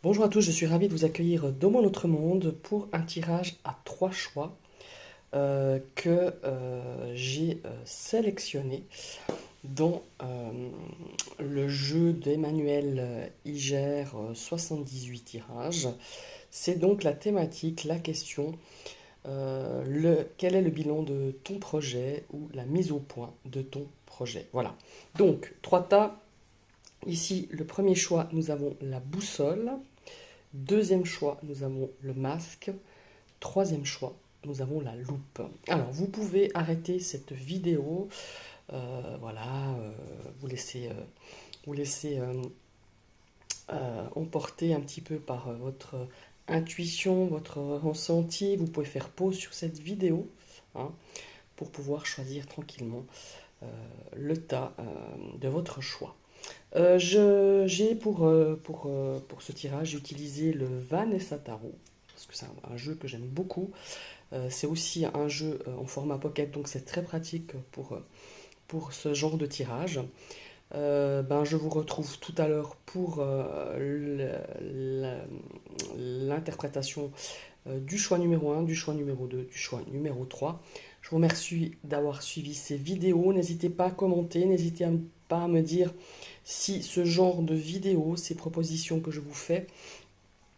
Bonjour à tous, je suis ravi de vous accueillir dans mon autre monde pour un tirage à trois choix que j'ai sélectionné dans le jeu d'Emmanuel Iger 78 tirages. C'est donc la thématique, la question, quel est le bilan de ton projet ou la mise au point de ton projet. Voilà. Donc, trois tas. Ici, le premier choix, nous avons la boussole. Deuxième choix, nous avons le masque. Troisième choix, nous avons la loupe. Alors, vous pouvez arrêter cette vidéo, voilà, vous laisser emporter un petit peu par votre intuition, votre ressenti. Vous pouvez faire pause sur cette vidéo hein, pour pouvoir choisir tranquillement euh, le tas de votre choix. J'ai pour ce tirage utilisé le Vanessa Tarot, parce que c'est un jeu que j'aime beaucoup. C'est aussi un jeu en format pocket, donc c'est très pratique pour ce genre de tirage. Je vous retrouve tout à l'heure pour l'interprétation du choix numéro un, du choix numéro 2, du choix numéro 3. Je vous remercie d'avoir suivi ces vidéos. N'hésitez pas à commenter, n'hésitez pas à me dire si ce genre de vidéos, ces propositions que je vous fais,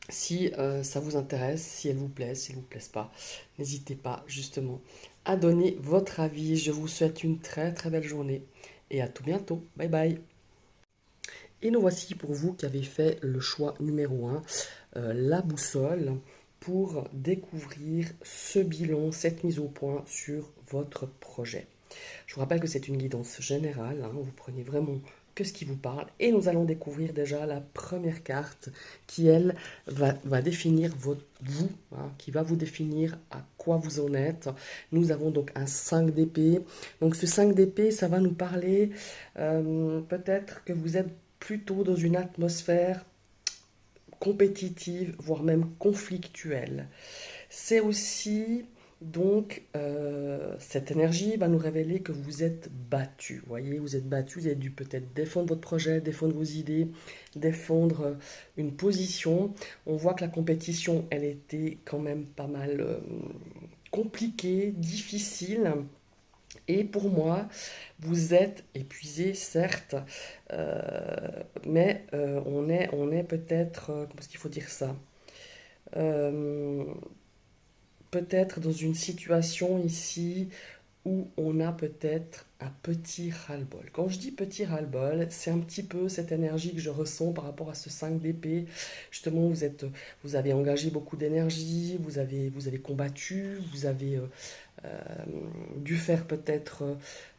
si ça vous intéresse, si elles vous plaisent, si elles ne vous plaisent pas. N'hésitez pas justement à donner votre avis. Je vous souhaite une très très belle journée et à tout bientôt. Bye bye. Et nous voici pour vous qui avez fait le choix numéro un, la boussole, pour découvrir ce bilan, cette mise au point sur votre projet. Je vous rappelle que c'est une guidance générale, hein, vous prenez vraiment que ce qui vous parle et nous allons découvrir déjà la première carte qui, elle, va définir vous, hein, qui va vous définir à quoi vous en êtes. Nous avons donc un 5 d'épée. Donc ce 5 d'épée, ça va nous parler peut-être que vous êtes plutôt dans une atmosphère compétitive, voire même conflictuelle. C'est aussi donc cette énergie va nous révéler que vous êtes battu. Vous voyez, vous êtes battu, vous avez dû peut-être défendre votre projet, défendre vos idées, défendre une position. On voit que la compétition, elle était quand même pas mal compliquée, difficile. Et pour moi, vous êtes épuisé, certes, mais on est peut-être, comment est-ce qu'il faut dire ça? Euh, Peut-être dans une situation ici où on a peut-être un petit ras-le-bol. Quand je dis petit ras-le-bol, c'est un petit peu cette énergie que je ressens par rapport à ce 5 d'épée. Justement, vous avez engagé beaucoup d'énergie, vous avez combattu, vous avez euh, dû faire peut-être,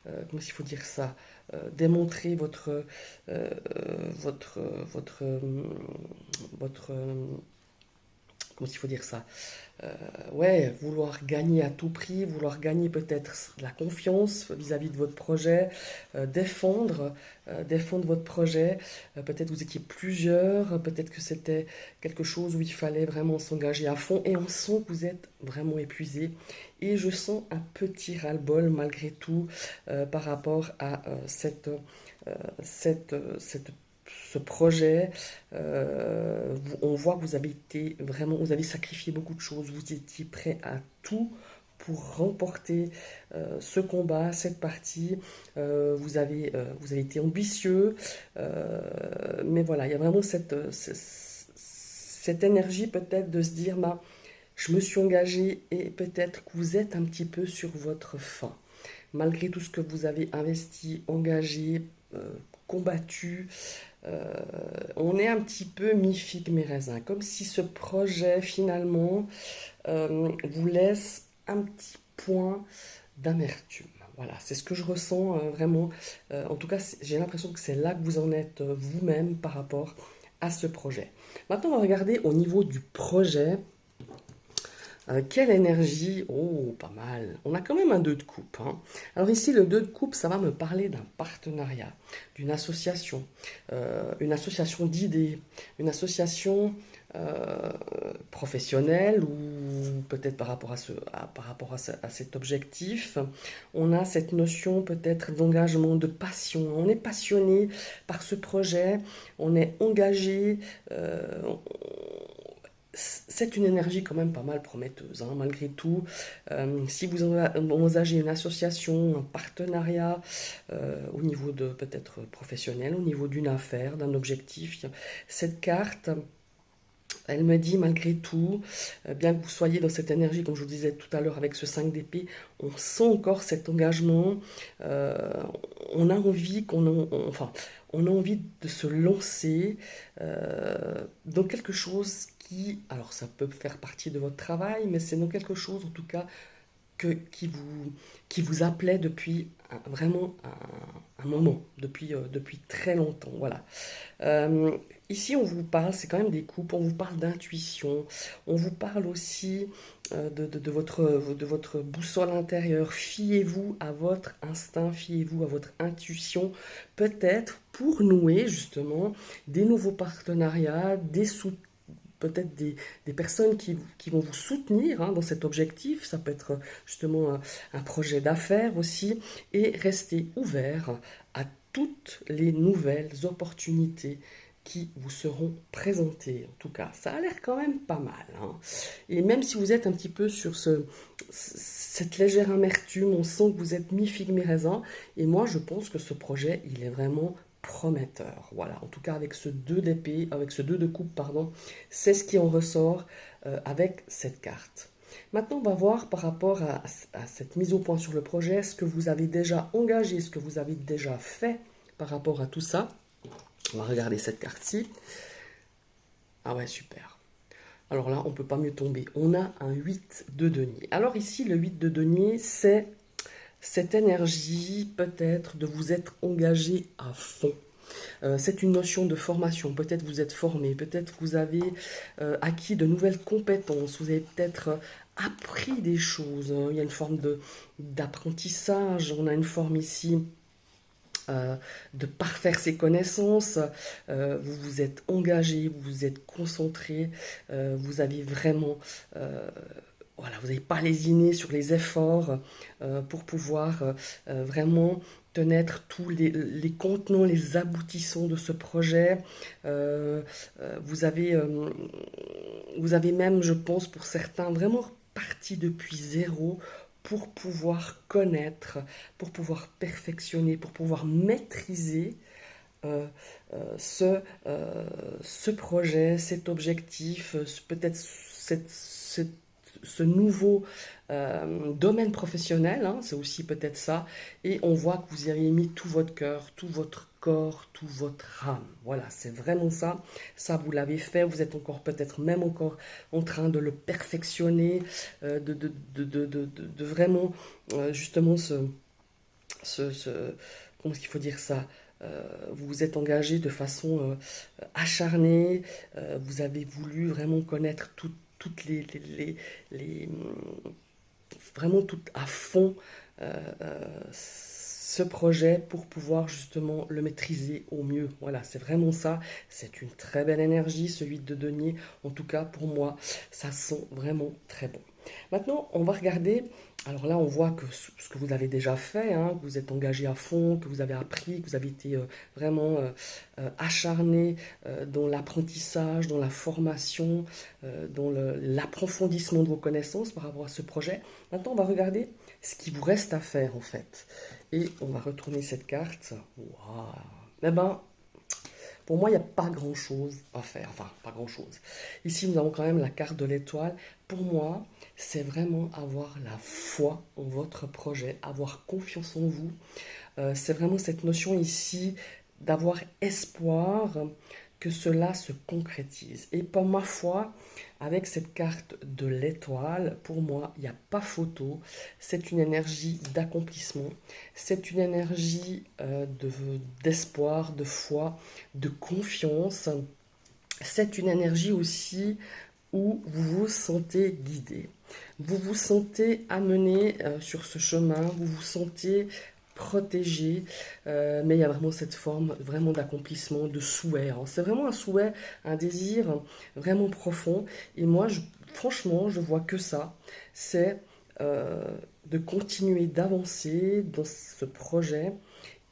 comment il faut dire ça, démontrer euh, votre, votre, votre, comment il faut dire ça, ouais, vouloir gagner à tout prix, vouloir gagner peut-être la confiance vis-à-vis de votre projet, défendre votre projet. Peut-être vous étiez plusieurs, peut-être que c'était quelque chose où il fallait vraiment s'engager à fond et on sent que vous êtes vraiment épuisé. Et je sens un petit ras-le-bol malgré tout par rapport à cette ce projet, on voit que vous avez été vraiment, vous avez sacrifié beaucoup de choses, vous étiez prêt à tout pour remporter ce combat, cette partie. Vous avez été ambitieux, mais voilà, il y a vraiment cette énergie peut-être de se dire, bah, je me suis engagé et peut-être que vous êtes un petit peu sur votre fin. Malgré tout ce que vous avez investi, engagé, combattu, euh, on est un petit peu mi-figue, mi-raisin, comme si ce projet finalement vous laisse un petit point d'amertume. Voilà, c'est ce que je ressens vraiment. En tout cas, j'ai l'impression que c'est là que vous en êtes vous-même par rapport à ce projet. Maintenant, on va regarder au niveau du projet. Quelle énergie? Oh, pas mal. On a quand même un 2 de coupe, hein. Alors ici, le 2 de coupe, ça va me parler d'un partenariat, d'une association, une association d'idées, une association professionnel ou peut-être par rapport à cet objectif. On a cette notion peut-être d'engagement, de passion. On est passionné par ce projet, on est engagé. C'est une énergie quand même pas mal prometteuse, hein, malgré tout. Si vous envisagez une association, un partenariat au niveau de peut-être professionnel, au niveau d'une affaire, d'un objectif, cette carte, elle me dit malgré tout, bien que vous soyez dans cette énergie, comme je vous disais tout à l'heure avec ce 5 d'épée, on sent encore cet engagement, euh, on a envie enfin, on a envie de se lancer dans quelque chose qui, alors ça peut faire partie de votre travail, mais c'est dans quelque chose en tout cas qui vous appelait depuis vraiment un moment, depuis très longtemps. Voilà. Euh, Ici, on vous parle, c'est quand même des coupes, on vous parle d'intuition, on vous parle aussi de votre boussole intérieure. Fiez-vous à votre instinct, fiez-vous à votre intuition, peut-être pour nouer justement des nouveaux partenariats, peut-être des personnes qui vont vous soutenir hein, dans cet objectif. Ça peut être justement un projet d'affaires aussi. Et restez ouvert à toutes les nouvelles opportunités qui vous seront présentées. En tout cas, ça a l'air quand même pas mal, hein. Et même si vous êtes un petit peu sur cette légère amertume, on sent que vous êtes mi-figue, mi-raisin. Et moi, je pense que ce projet, il est vraiment prometteur. Voilà, en tout cas avec ce 2 d'épée, avec ce 2 de coupe, pardon, c'est ce qui en ressort avec cette carte. Maintenant, on va voir par rapport à cette mise au point sur le projet, ce que vous avez déjà engagé, ce que vous avez déjà fait par rapport à tout ça. On va regarder cette carte-ci. Ah ouais, super. Alors là, on ne peut pas mieux tomber. On a un 8 de denier. Alors ici, le 8 de denier, c'est cette énergie peut-être de vous être engagé à fond. C'est une notion de formation. Peut-être vous êtes formé, peut-être vous avez acquis de nouvelles compétences, vous avez peut-être appris des choses. Il y a une forme d'apprentissage. On a une forme ici de parfaire ses connaissances, vous vous êtes engagé, vous vous êtes concentré, vous avez vraiment, voilà, vous n'avez pas lésiné sur les efforts pour pouvoir vraiment connaître tous les contenants, les aboutissants de ce projet. Euh, vous avez, vous avez même, je pense, pour certains, vraiment parti depuis zéro pour pouvoir connaître, pour pouvoir perfectionner, pour pouvoir maîtriser euh, ce projet, cet objectif, peut-être ce nouveau domaine professionnel, hein, c'est aussi peut-être ça, et on voit que vous y avez mis tout votre cœur, tout votre corps, tout votre âme. Voilà, c'est vraiment ça. Ça, vous l'avez fait, vous êtes encore peut-être même encore en train de le perfectionner, de vraiment justement comment est-ce qu'il faut dire ça? Vous vous êtes engagé de façon acharnée, vous avez voulu vraiment connaître toutes vraiment tout à fond ce projet pour pouvoir justement le maîtriser au mieux. Voilà, c'est vraiment ça. C'est une très belle énergie, ce 8 de denier. En tout cas, pour moi, ça sent vraiment très bon. Maintenant, on va regarder. Alors là, on voit que ce que vous avez déjà fait, hein, que vous êtes engagé à fond, que vous avez appris, que vous avez été vraiment acharné dans l'apprentissage, dans la formation, dans l'approfondissement de vos connaissances par rapport à ce projet. Maintenant, on va regarder ce qui vous reste à faire en fait. Et on va retourner cette carte. Waouh! Eh ben, pour moi, il n'y a pas grand-chose à faire. Enfin, pas grand-chose. Ici, nous avons quand même la carte de l'étoile. Pour moi, c'est vraiment avoir la foi en votre projet, avoir confiance en vous. C'est vraiment cette notion ici d'avoir espoir que cela se concrétise. Et pour ma foi, avec cette carte de l'étoile, pour moi, il n'y a pas photo. C'est une énergie d'accomplissement. C'est une énergie d'espoir, de foi, de confiance. C'est une énergie aussi où vous vous sentez guidé. Vous vous sentez amené sur ce chemin. Vous vous sentez protégé, mais il y a vraiment cette forme vraiment d'accomplissement, de souhait. Alors, c'est vraiment un souhait, un désir vraiment profond. Et moi, franchement, je vois que ça. C'est euh, de continuer d'avancer dans ce projet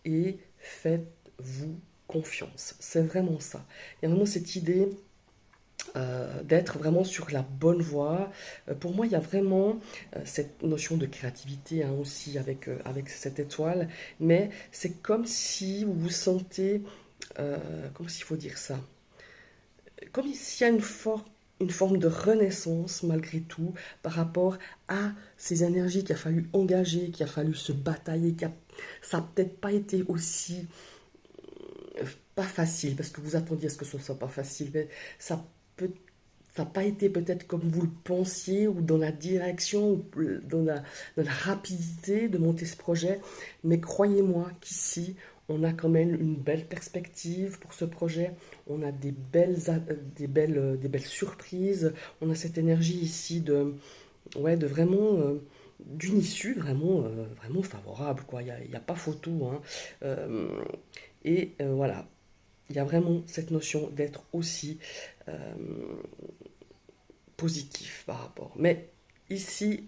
et faites-vous confiance. C'est vraiment ça. Il y a vraiment cette idée d'être vraiment sur la bonne voie. Pour moi, il y a vraiment cette notion de créativité hein, aussi avec cette étoile, mais c'est comme si vous vous sentez, comment s'il faut dire ça, comme s'il y a une forme de renaissance malgré tout par rapport à ces énergies qu'il a fallu engager, qu'il a fallu se batailler, ça n'a peut-être pas été aussi pas facile, parce que vous attendiez à ce que ce soit pas facile, mais ça peut ça n'a pas été peut-être comme vous le pensiez ou dans la direction ou dans la rapidité de monter ce projet, mais croyez-moi qu'ici, on a quand même une belle perspective pour ce projet, on a des belles surprises, on a cette énergie ici ouais, de vraiment d'une issue vraiment, vraiment favorable, quoi. Il y a pas photo, hein. Euh, voilà, il y a vraiment cette notion d'être aussi euh, positif par rapport. Mais ici,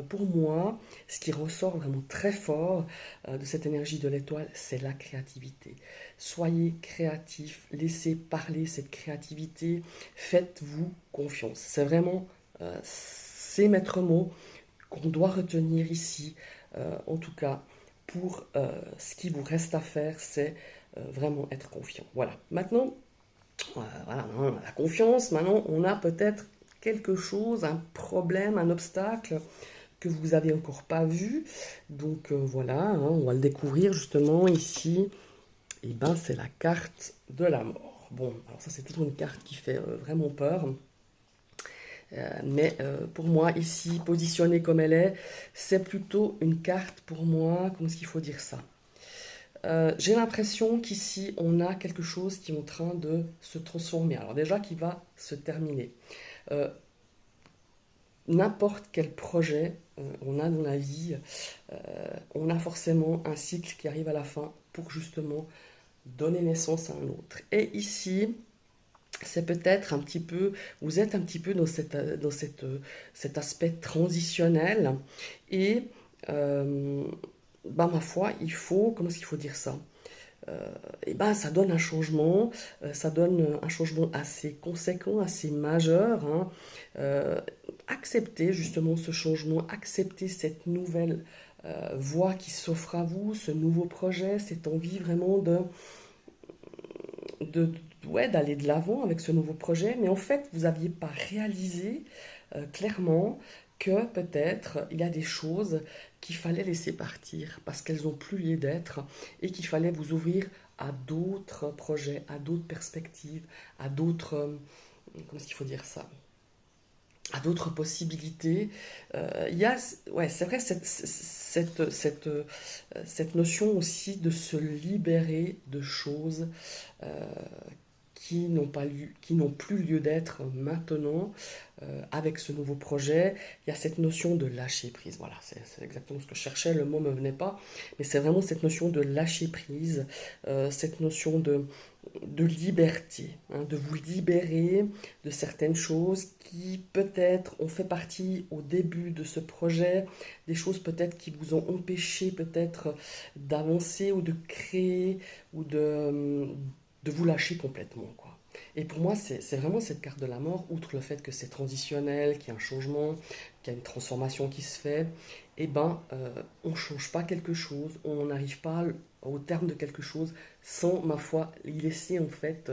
pour moi, ce qui ressort vraiment très fort de cette énergie de l'étoile, c'est la créativité. Soyez créatifs, laissez parler cette créativité, faites-vous confiance. C'est vraiment ces maîtres mots qu'on doit retenir ici, en tout cas pour ce qui vous reste à faire, c'est vraiment être confiant. Voilà. Maintenant, voilà, on a la confiance. Maintenant, on a peut-être quelque chose, un problème, un obstacle que vous avez encore pas vu. Donc voilà, hein, on va le découvrir justement ici. Et ben, c'est la carte de la mort. Bon, alors ça c'est toujours une carte qui fait vraiment peur. Mais pour moi, ici, positionnée comme elle est, c'est plutôt une carte pour moi, comment est-ce qu'il faut dire ça? J'ai l'impression qu'ici, on a quelque chose qui est en train de se transformer. Alors déjà, qui va se terminer. Euh, N'importe quel projet on a dans la vie, on a forcément un cycle qui arrive à la fin pour justement donner naissance à un autre. Et ici, c'est peut-être un petit peu, vous êtes un petit peu cet aspect transitionnel et bah, ma foi, il faut, comment est-ce qu'il faut dire ça? Et ben, ça donne ça donne un changement assez conséquent, assez majeur. Hein. Acceptez justement ce changement, acceptez cette nouvelle voie qui s'offre à vous, ce nouveau projet, cette envie vraiment de, ouais, d'aller de l'avant avec ce nouveau projet. Mais en fait, vous n'aviez pas réalisé clairement que peut-être il y a des choses qu'il fallait laisser partir parce qu'elles n'ont plus lieu d'être et qu'il fallait vous ouvrir à d'autres projets, à d'autres perspectives, à d'autres... comment est-ce qu'il faut dire ça? À d'autres possibilités. Il y a, ouais, c'est vrai, cette notion aussi de se libérer de choses euh, qui n'ont plus lieu d'être maintenant avec ce nouveau projet. Il y a cette notion de lâcher prise. Voilà, c'est exactement ce que je cherchais, le mot ne me venait pas, mais c'est vraiment cette notion de lâcher prise, cette notion de liberté, hein, de vous libérer de certaines choses qui peut-être ont fait partie au début de ce projet, des choses peut-être qui vous ont empêché peut-être d'avancer ou de créer ou de vous lâcher complètement, quoi. Et pour moi, c'est vraiment cette carte de la mort, outre le fait que c'est transitionnel, qu'il y a un changement, qu'il y a une transformation qui se fait, eh ben, on ne change pas quelque chose, on n'arrive pas au terme de quelque chose sans, ma foi, y laisser en fait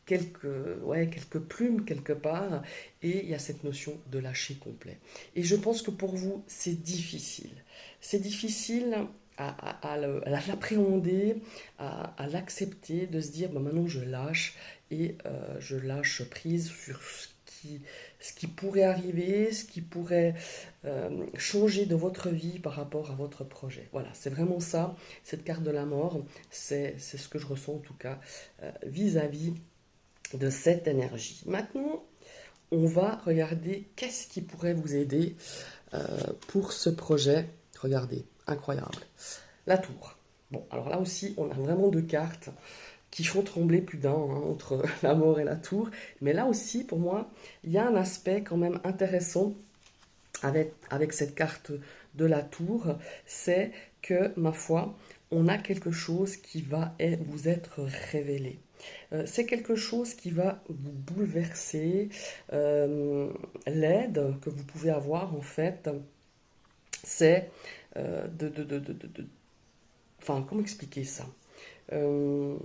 quelques, ouais, quelques plumes quelque part, et il y a cette notion de lâcher complet. Et je pense que pour vous, c'est difficile. C'est difficile à l'appréhender, à l'accepter, de se dire bah, maintenant je lâche et je lâche prise sur ce qui pourrait arriver, ce qui pourrait changer de votre vie par rapport à votre projet. Voilà, c'est vraiment ça, cette carte de la mort, c'est ce que je ressens en tout cas vis-à-vis de cette énergie. Maintenant, on va regarder qu'est-ce qui pourrait vous aider pour ce projet. Regardez, incroyable. La tour. Bon, alors là aussi, on a vraiment deux cartes qui font trembler plus d'un entre la mort et la tour. Mais là aussi, pour moi, il y a un aspect quand même intéressant avec cette carte de la tour, c'est que, ma foi, on a quelque chose qui va vous être révélé. C'est quelque chose qui va vous bouleverser. L'aide que vous pouvez avoir, en fait, c'est enfin, comment expliquer ça? Euh,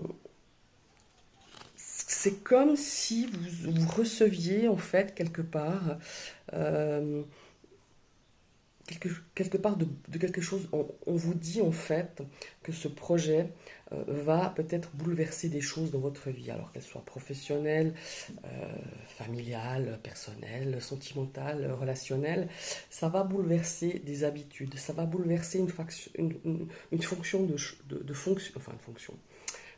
c'est comme si vous receviez, en fait, quelque part, euh, quelque part de quelque chose, on vous dit en fait que ce projet va peut-être bouleverser des choses dans votre vie, alors qu'elles soient professionnelles, familiales, personnelles, sentimentales, relationnelles. Ça va bouleverser des habitudes, ça va bouleverser une fonction de fonction, enfin une fonction.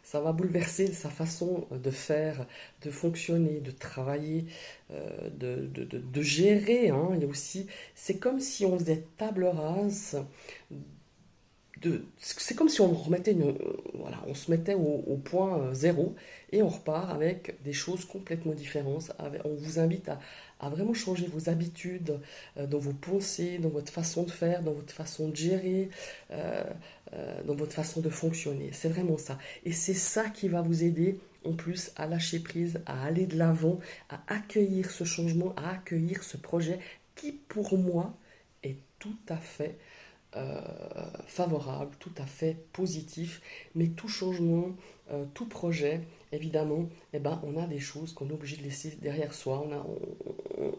Ça va bouleverser sa façon de faire, de fonctionner, de travailler, de gérer, hein. Il y a aussi, c'est comme si on faisait table rase c'est comme si on remettait voilà, on se mettait au point zéro et on repart avec des choses complètement différentes. On vous invite à vraiment changer vos habitudes, dans vos pensées, dans votre façon de faire, dans votre façon de gérer, euh, dans votre façon de fonctionner. C'est vraiment ça. Et c'est ça qui va vous aider en plus à lâcher prise, à aller de l'avant, à accueillir ce changement, à accueillir ce projet qui pour moi est tout à fait euh, favorable, tout à fait positif, mais tout changement, tout projet, évidemment, eh ben, on a des choses qu'on est obligé de laisser derrière soi,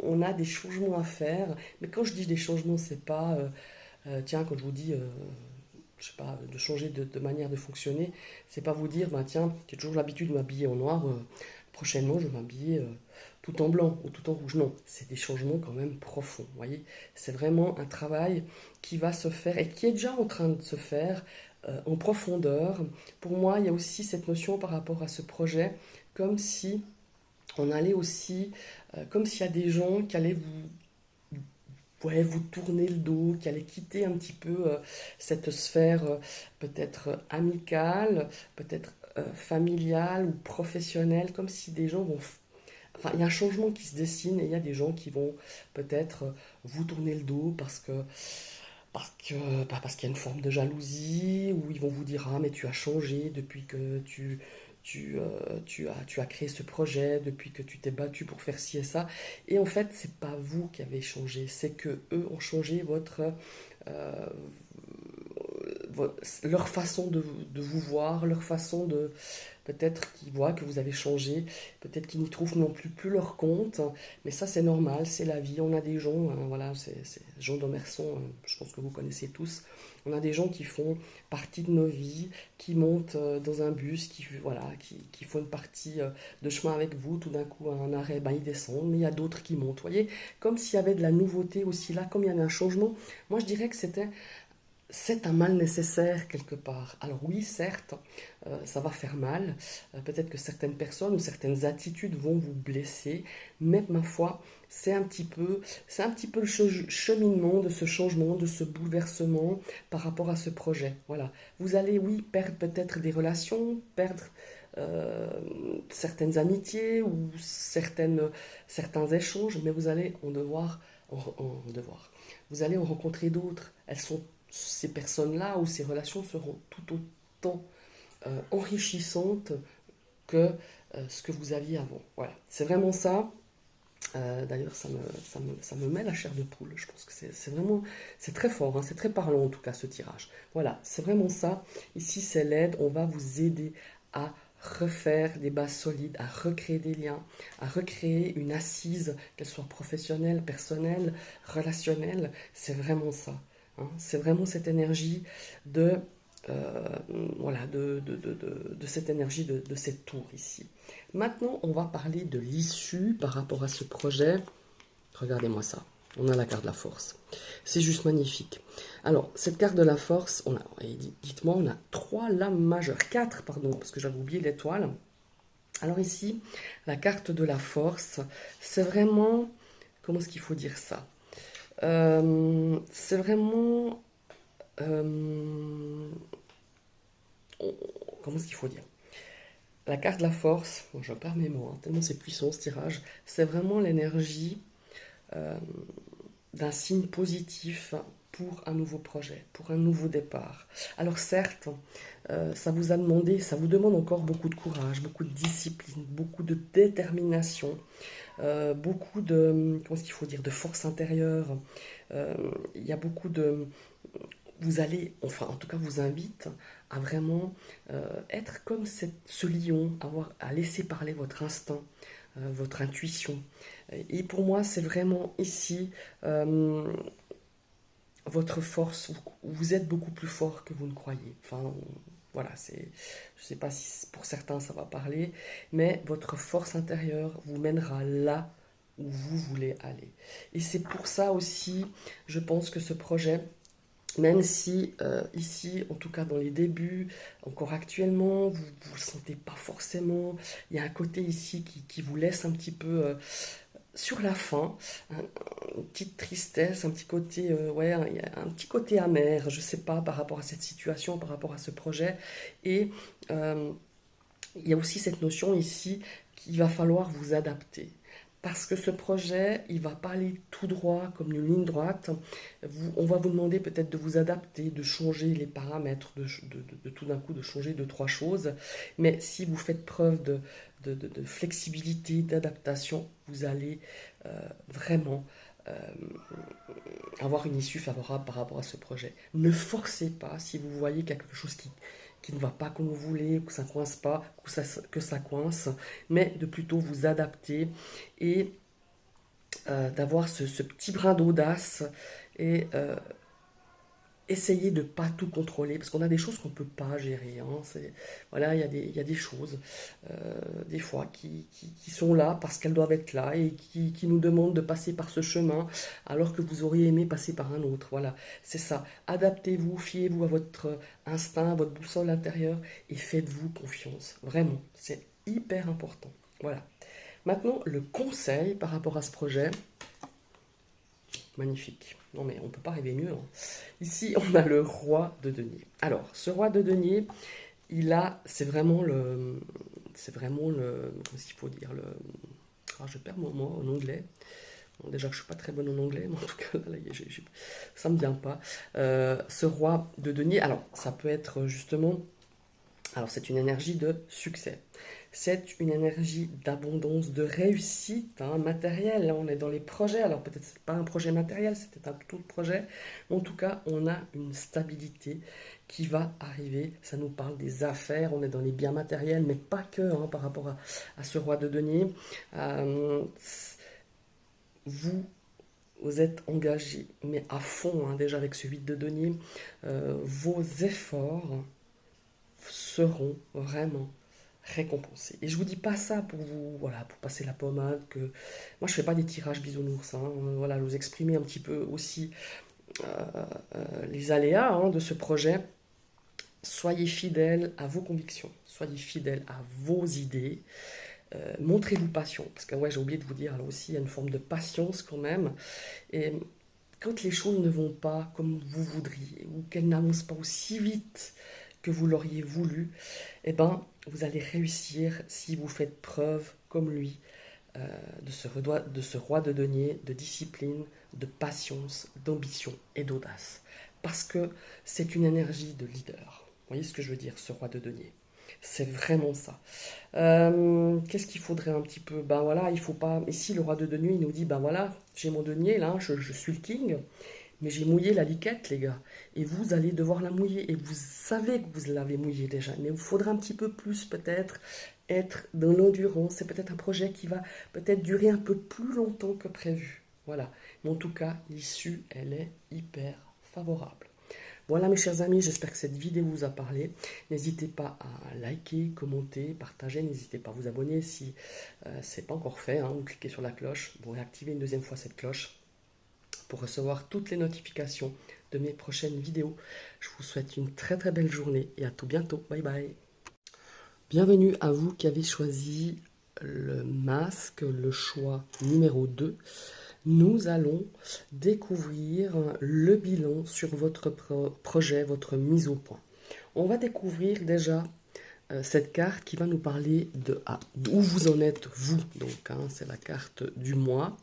on a des changements à faire, mais quand je dis des changements, c'est pas, tiens, quand je vous dis, je sais pas, de changer de manière de fonctionner, c'est pas vous dire, bah, tiens, j'ai toujours l'habitude de m'habiller en noir, prochainement je vais m'habiller tout en blanc ou tout en rouge. Non, c'est des changements quand même profonds. Vous voyez, c'est vraiment un travail qui va se faire et qui est déjà en train de se faire en profondeur. Pour moi, il y a aussi cette notion par rapport à ce projet, comme si on allait aussi, comme s'il y a des gens qui allaient ouais, vous tourner le dos, qui allaient quitter un petit peu cette sphère peut-être amicale, peut-être familiale ou professionnelle, comme si des gens vont enfin, il y a un changement qui se dessine et il y a des gens qui vont peut-être vous tourner le dos parce qu'il y a une forme de jalousie, ou ils vont vous dire ah mais tu as changé depuis que tu as créé ce projet, depuis que tu t'es battu pour faire ci et ça. Et en fait, c'est pas vous qui avez changé, c'est que eux ont changé euh, leur façon de vous voir, leur façon de, peut-être qu'ils voient que vous avez changé, peut-être qu'ils n'y trouvent non plus leur compte, mais ça c'est normal, c'est la vie. On a des gens, hein, voilà, c'est Jean Domerson, je pense que vous connaissez tous. On a des gens qui font partie de nos vies, qui montent dans un bus, voilà, qui font une partie de chemin avec vous, tout d'un coup à un arrêt, ben, ils descendent, mais il y a d'autres qui montent. Vous voyez, comme s'il y avait de la nouveauté aussi là, comme il y avait un changement. Moi je dirais que c'est un mal nécessaire quelque part. Alors oui, certes, ça va faire mal. Peut-être que certaines personnes ou certaines attitudes vont vous blesser, mais ma foi, c'est un petit peu le cheminement de ce changement, de ce bouleversement par rapport à ce projet. Voilà. Vous allez, oui, perdre peut-être des relations, perdre euh, certaines amitiés ou certains échanges, mais vous allez vous allez en rencontrer d'autres. Ces personnes-là ou ces relations seront tout autant enrichissantes que ce que vous aviez avant. Voilà, c'est vraiment ça. D'ailleurs, ça me met la chair de poule. Je pense que c'est vraiment, c'est très fort, hein, c'est très parlant en tout cas ce tirage. Voilà, c'est vraiment ça. Ici, c'est l'aide. On va vous aider à refaire des bases solides, à recréer des liens, à recréer une assise, qu'elle soit professionnelle, personnelle, relationnelle. C'est vraiment ça, hein. C'est vraiment cette énergie de, euh, voilà, de cette énergie de cette tour ici. Maintenant, on va parler de l'issue par rapport à ce projet. Regardez-moi ça. On a la carte de la force. C'est juste magnifique. Alors, cette carte de la force, dites-moi, on a 3 lames majeures. 4, pardon, parce que j'avais oublié l'étoile. Alors ici, la carte de la force, c'est vraiment... Comment est-ce qu'il faut dire ça? C'est vraiment... euh, comment est-ce qu'il faut dire? La carte de la force, bon, je perds mes mots, hein, tellement c'est puissant ce tirage, c'est vraiment l'énergie euh, d'un signe positif pour un nouveau projet, pour un nouveau départ. Alors certes, ça vous a demandé, ça vous demande encore beaucoup de courage, beaucoup de discipline, beaucoup de détermination, beaucoup de, comment est-ce qu'il faut dire, de force intérieure. Il y a beaucoup de, vous allez, enfin en tout cas vous invite à vraiment être comme ce lion, à laisser parler votre instinct, votre intuition. Et pour moi, c'est vraiment ici votre force. Vous êtes beaucoup plus fort que vous ne croyez. Enfin, voilà, je ne sais pas si pour certains ça va parler, mais votre force intérieure vous mènera là où vous voulez aller. Et c'est pour ça aussi, je pense que ce projet, même si ici, en tout cas dans les débuts, encore actuellement, vous ne le sentez pas forcément, il y a un côté ici qui vous laisse un petit peu sur la fin, une petite tristesse, un petit côté, ouais, il y a un petit côté amer, je sais pas, par rapport à cette situation, par rapport à ce projet. Et euh, il y a aussi cette notion ici qu'il va falloir vous adapter. Parce que ce projet, il ne va pas aller tout droit comme une ligne droite. On va vous demander peut-être de vous adapter, de changer les paramètres, de tout d'un coup de changer deux, trois choses. Mais si vous faites preuve de flexibilité, d'adaptation, vous allez vraiment euh, avoir une issue favorable par rapport à ce projet. Ne forcez pas si vous voyez quelque chose qui ne va pas comme vous voulez, que ça ne coince pas, que ça coince, mais de plutôt vous adapter et d'avoir ce petit brin d'audace et essayer de ne pas tout contrôler, parce qu'on a des choses qu'on ne peut pas gérer. Hein. Voilà, il y a des choses, des fois, qui sont là parce qu'elles doivent être là et qui nous demandent de passer par ce chemin alors que vous auriez aimé passer par un autre. Voilà, c'est ça. Adaptez-vous, fiez-vous à votre instinct, à votre boussole intérieure et faites-vous confiance. Vraiment, c'est hyper important. Voilà. Maintenant, le conseil par rapport à ce projet, magnifique. Non mais on ne peut pas rêver mieux. Hein. Ici, on a le roi de denier. Alors, ce roi de denier, c'est vraiment comment est-ce qu'il faut dire, je perds mon mot en anglais. Bon, déjà que je suis pas très bonne en anglais, mais en tout cas, là, ça me vient pas. Ce roi de denier, alors, ça peut être justement, alors c'est une énergie de succès. C'est une énergie d'abondance, de réussite matérielle. Là, on est dans les projets. Alors, peut-être ce n'est pas un projet matériel, c'est peut-être un tout autre projet. Mais en tout cas, on a une stabilité qui va arriver. Ça nous parle des affaires. On est dans les biens matériels, mais pas que par rapport à ce roi de denier. Euh, vous, vous êtes engagé, mais à fond, déjà avec ce 8 de denier. Vos efforts seront vraiment récompensé. Et je vous dis pas ça pour vous, voilà, pour passer la pommade, que moi je fais pas des tirages bisounours, hein. Voilà, je vous exprimer un petit peu aussi les aléas de ce projet. Soyez fidèles à vos convictions, soyez fidèles à vos idées, montrez-vous patient, parce que ouais, j'ai oublié de vous dire, là aussi, il y a une forme de patience quand même, et quand les choses ne vont pas comme vous voudriez, ou qu'elles n'avancent pas aussi vite que vous l'auriez voulu, eh ben, vous allez réussir si vous faites preuve, comme lui, de ce roi de denier, de discipline, de patience, d'ambition et d'audace. Parce que c'est une énergie de leader. Vous voyez ce que je veux dire, ce roi de denier. C'est vraiment ça. Qu'est-ce qu'il faudrait un petit peu? Ben voilà, il faut pas. Ici, le roi de denier, il nous dit ben voilà, j'ai mon denier là, je suis le king. Mais j'ai mouillé la liquette, les gars. Et vous allez devoir la mouiller. Et vous savez que vous l'avez mouillée déjà. Mais il vous faudra un petit peu plus, peut-être, être dans l'endurance. C'est peut-être un projet qui va peut-être durer un peu plus longtemps que prévu. Voilà. Mais en tout cas, l'issue, elle est hyper favorable. Voilà mes chers amis, j'espère que cette vidéo vous a parlé. N'hésitez pas à liker, commenter, partager. N'hésitez pas à vous abonner si ce n'est pas encore fait. Vous cliquez sur la cloche. Vous réactivez une deuxième fois cette cloche pour recevoir toutes les notifications de mes prochaines vidéos. Je vous souhaite une très très belle journée et à tout bientôt. Bye bye. Bienvenue à vous qui avez choisi le masque, le choix numéro 2. Nous allons découvrir le bilan sur votre projet, votre mise au point. On va découvrir déjà cette carte qui va nous parler de où vous en êtes, vous. Donc, hein, c'est la carte du mois.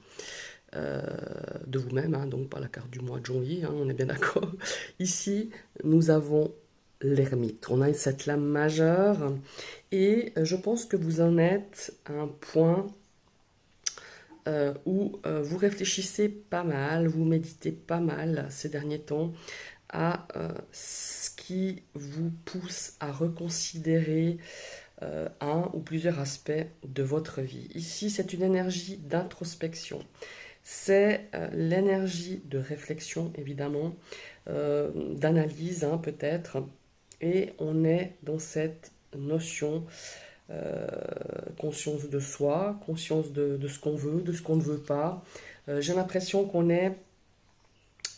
De vous-même, hein, donc pas la carte du mois de janvier, hein, on est bien d'accord. Ici, nous avons l'ermite. On a cette lame majeure et je pense que vous en êtes à un point où vous réfléchissez pas mal, vous méditez pas mal ces derniers temps à ce qui vous pousse à reconsidérer un ou plusieurs aspects de votre vie. Ici, c'est une énergie d'introspection. C'est l'énergie de réflexion, évidemment, d'analyse, hein, peut-être. Et on est dans cette notion, conscience de soi, conscience de ce qu'on veut, de ce qu'on ne veut pas. J'ai l'impression qu'on est,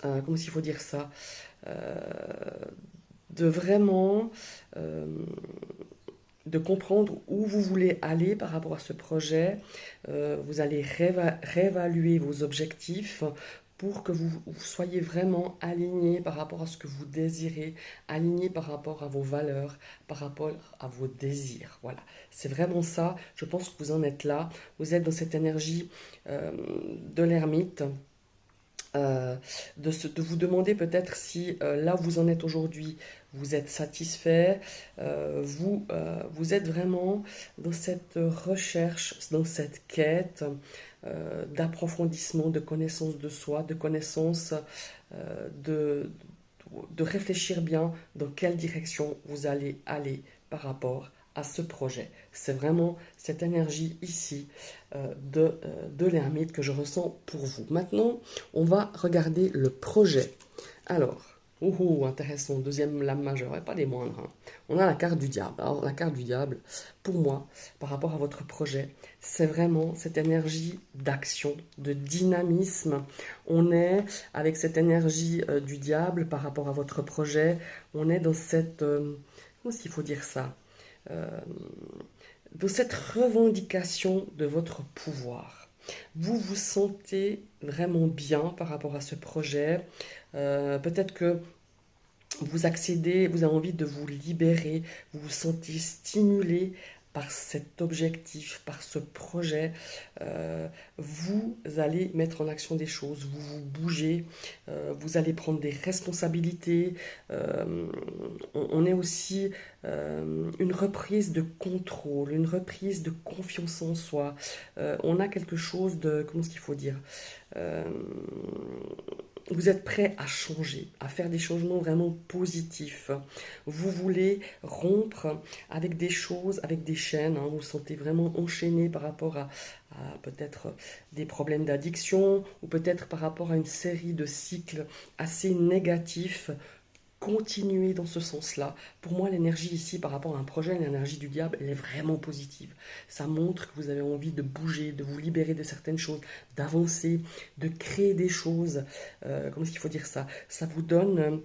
comment s'il faut dire ça, euh, de vraiment de comprendre où vous voulez aller par rapport à ce projet. Vous allez réévaluer vos objectifs pour que vous soyez vraiment aligné par rapport à ce que vous désirez, aligné par rapport à vos valeurs, par rapport à vos désirs. Voilà, c'est vraiment ça. Je pense que vous en êtes là. Vous êtes dans cette énergie de l'ermite. De vous demander peut-être si là où vous en êtes aujourd'hui, vous êtes satisfait, vous êtes vraiment dans cette recherche, dans cette quête d'approfondissement, de connaissance de soi, de connaissance, de réfléchir bien dans quelle direction vous allez aller par rapport à ce projet. C'est vraiment cette énergie ici de l'ermite que je ressens pour vous. Maintenant, on va regarder le projet. Alors, intéressant, deuxième lame majeure, et pas des moindres, hein. On a la carte du diable. Alors, la carte du diable, pour moi, par rapport à votre projet, c'est vraiment cette énergie d'action, de dynamisme. On est avec cette énergie du diable par rapport à votre projet. On est dans cette... comment est-ce qu'il faut dire ça dans cette revendication de votre pouvoir. Vous vous sentez vraiment bien par rapport à ce projet. Peut-être que vous accédez, vous avez envie de vous libérer, vous vous sentez stimulé par cet objectif, par ce projet. Vous allez mettre en action des choses, vous vous bougez, vous allez prendre des responsabilités. On est aussi une reprise de contrôle, une reprise de confiance en soi. On a quelque chose de, comment est-ce qu'il faut dire vous êtes prêt à changer, à faire des changements vraiment positifs. Vous voulez rompre avec des choses, avec des chaînes. Hein, vous vous sentez vraiment enchaîné par rapport à peut-être des problèmes d'addiction ou peut-être par rapport à une série de cycles assez négatifs. Continuer dans ce sens-là. Pour moi, l'énergie ici, par rapport à un projet, l'énergie du diable, elle est vraiment positive. Ça montre que vous avez envie de bouger, de vous libérer de certaines choses, d'avancer, de créer des choses. Comment est-ce qu'il faut dire ça? Ça vous donne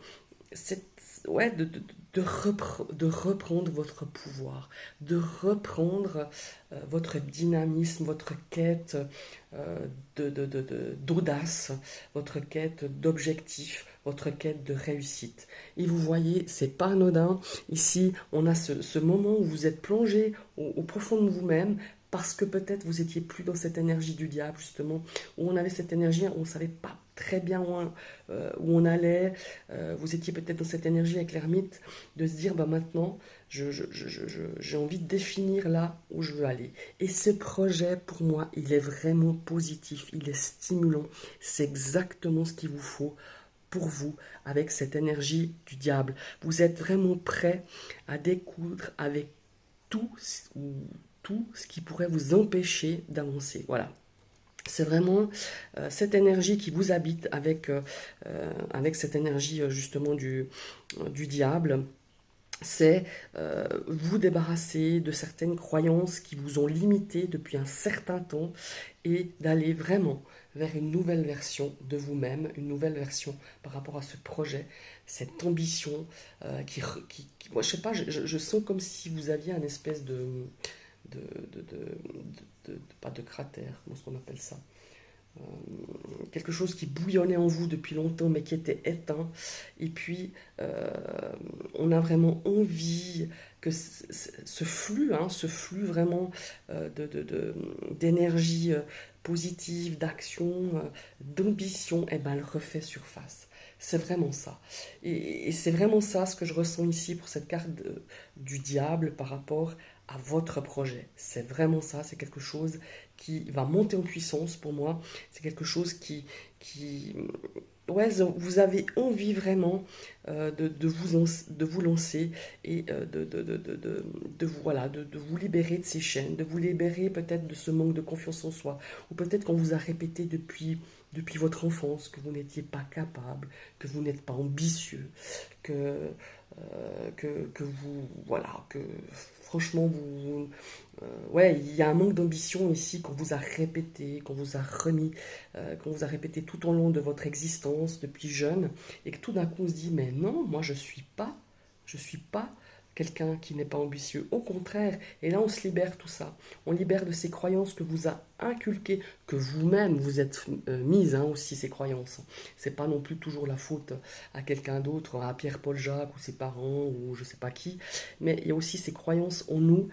cette, ouais, de reprendre votre pouvoir, de reprendre votre dynamisme, votre quête d'audace, votre quête d'objectif, votre quête de réussite. Et vous voyez, c'est pas anodin. Ici, on a ce moment où vous êtes plongé au profond de vous-même, parce que peut-être vous étiez plus dans cette énergie du diable, justement, où on avait cette énergie, on ne savait pas très bien où on allait, vous étiez peut-être dans cette énergie avec l'ermite, de se dire, bah maintenant, j'ai envie de définir là où je veux aller. Et ce projet, pour moi, il est vraiment positif, il est stimulant, c'est exactement ce qu'il vous faut pour vous, avec cette énergie du diable. Vous êtes vraiment prêt à découdre avec tout, tout ce qui pourrait vous empêcher d'avancer. Voilà. C'est vraiment cette énergie qui vous habite avec cette énergie justement du diable. C'est vous débarrasser de certaines croyances qui vous ont limité depuis un certain temps et d'aller vraiment vers une nouvelle version de vous-même, une nouvelle version par rapport à ce projet, cette ambition moi je sais pas, je sens comme si vous aviez un espèce de pas de cratère, comment est-ce qu'on appelle ça quelque chose qui bouillonnait en vous depuis longtemps mais qui était éteint. Et puis, on a vraiment envie que ce flux vraiment d'énergie positive, d'action, d'ambition, eh ben, elle refait surface. C'est vraiment ça. Et c'est vraiment ça ce que je ressens ici pour cette carte du diable par rapport à votre projet. C'est vraiment ça, c'est quelque chose qui va monter en puissance pour moi. C'est quelque chose qui ouais, vous avez envie vraiment de vous lancer et voilà, de vous libérer de ces chaînes, de vous libérer peut-être de ce manque de confiance en soi, ou peut-être qu'on vous a répété depuis votre enfance que vous n'étiez pas capable, que vous n'êtes pas ambitieux, que, que vous, voilà, que franchement, ouais, il y a un manque d'ambition ici qu'on vous a répété, qu'on vous a remis, qu'on vous a répété tout au long de votre existence depuis jeune, et que tout d'un coup on se dit, mais non, moi je suis pas quelqu'un qui n'est pas ambitieux. Au contraire, et là on se libère tout ça. On libère de ces croyances que vous a inculquées, que vous-même vous êtes mise aussi ces croyances. C'est pas non plus toujours la faute à quelqu'un d'autre, à Pierre-Paul Jacques ou ses parents ou je sais pas qui, mais il y a aussi ces croyances en nous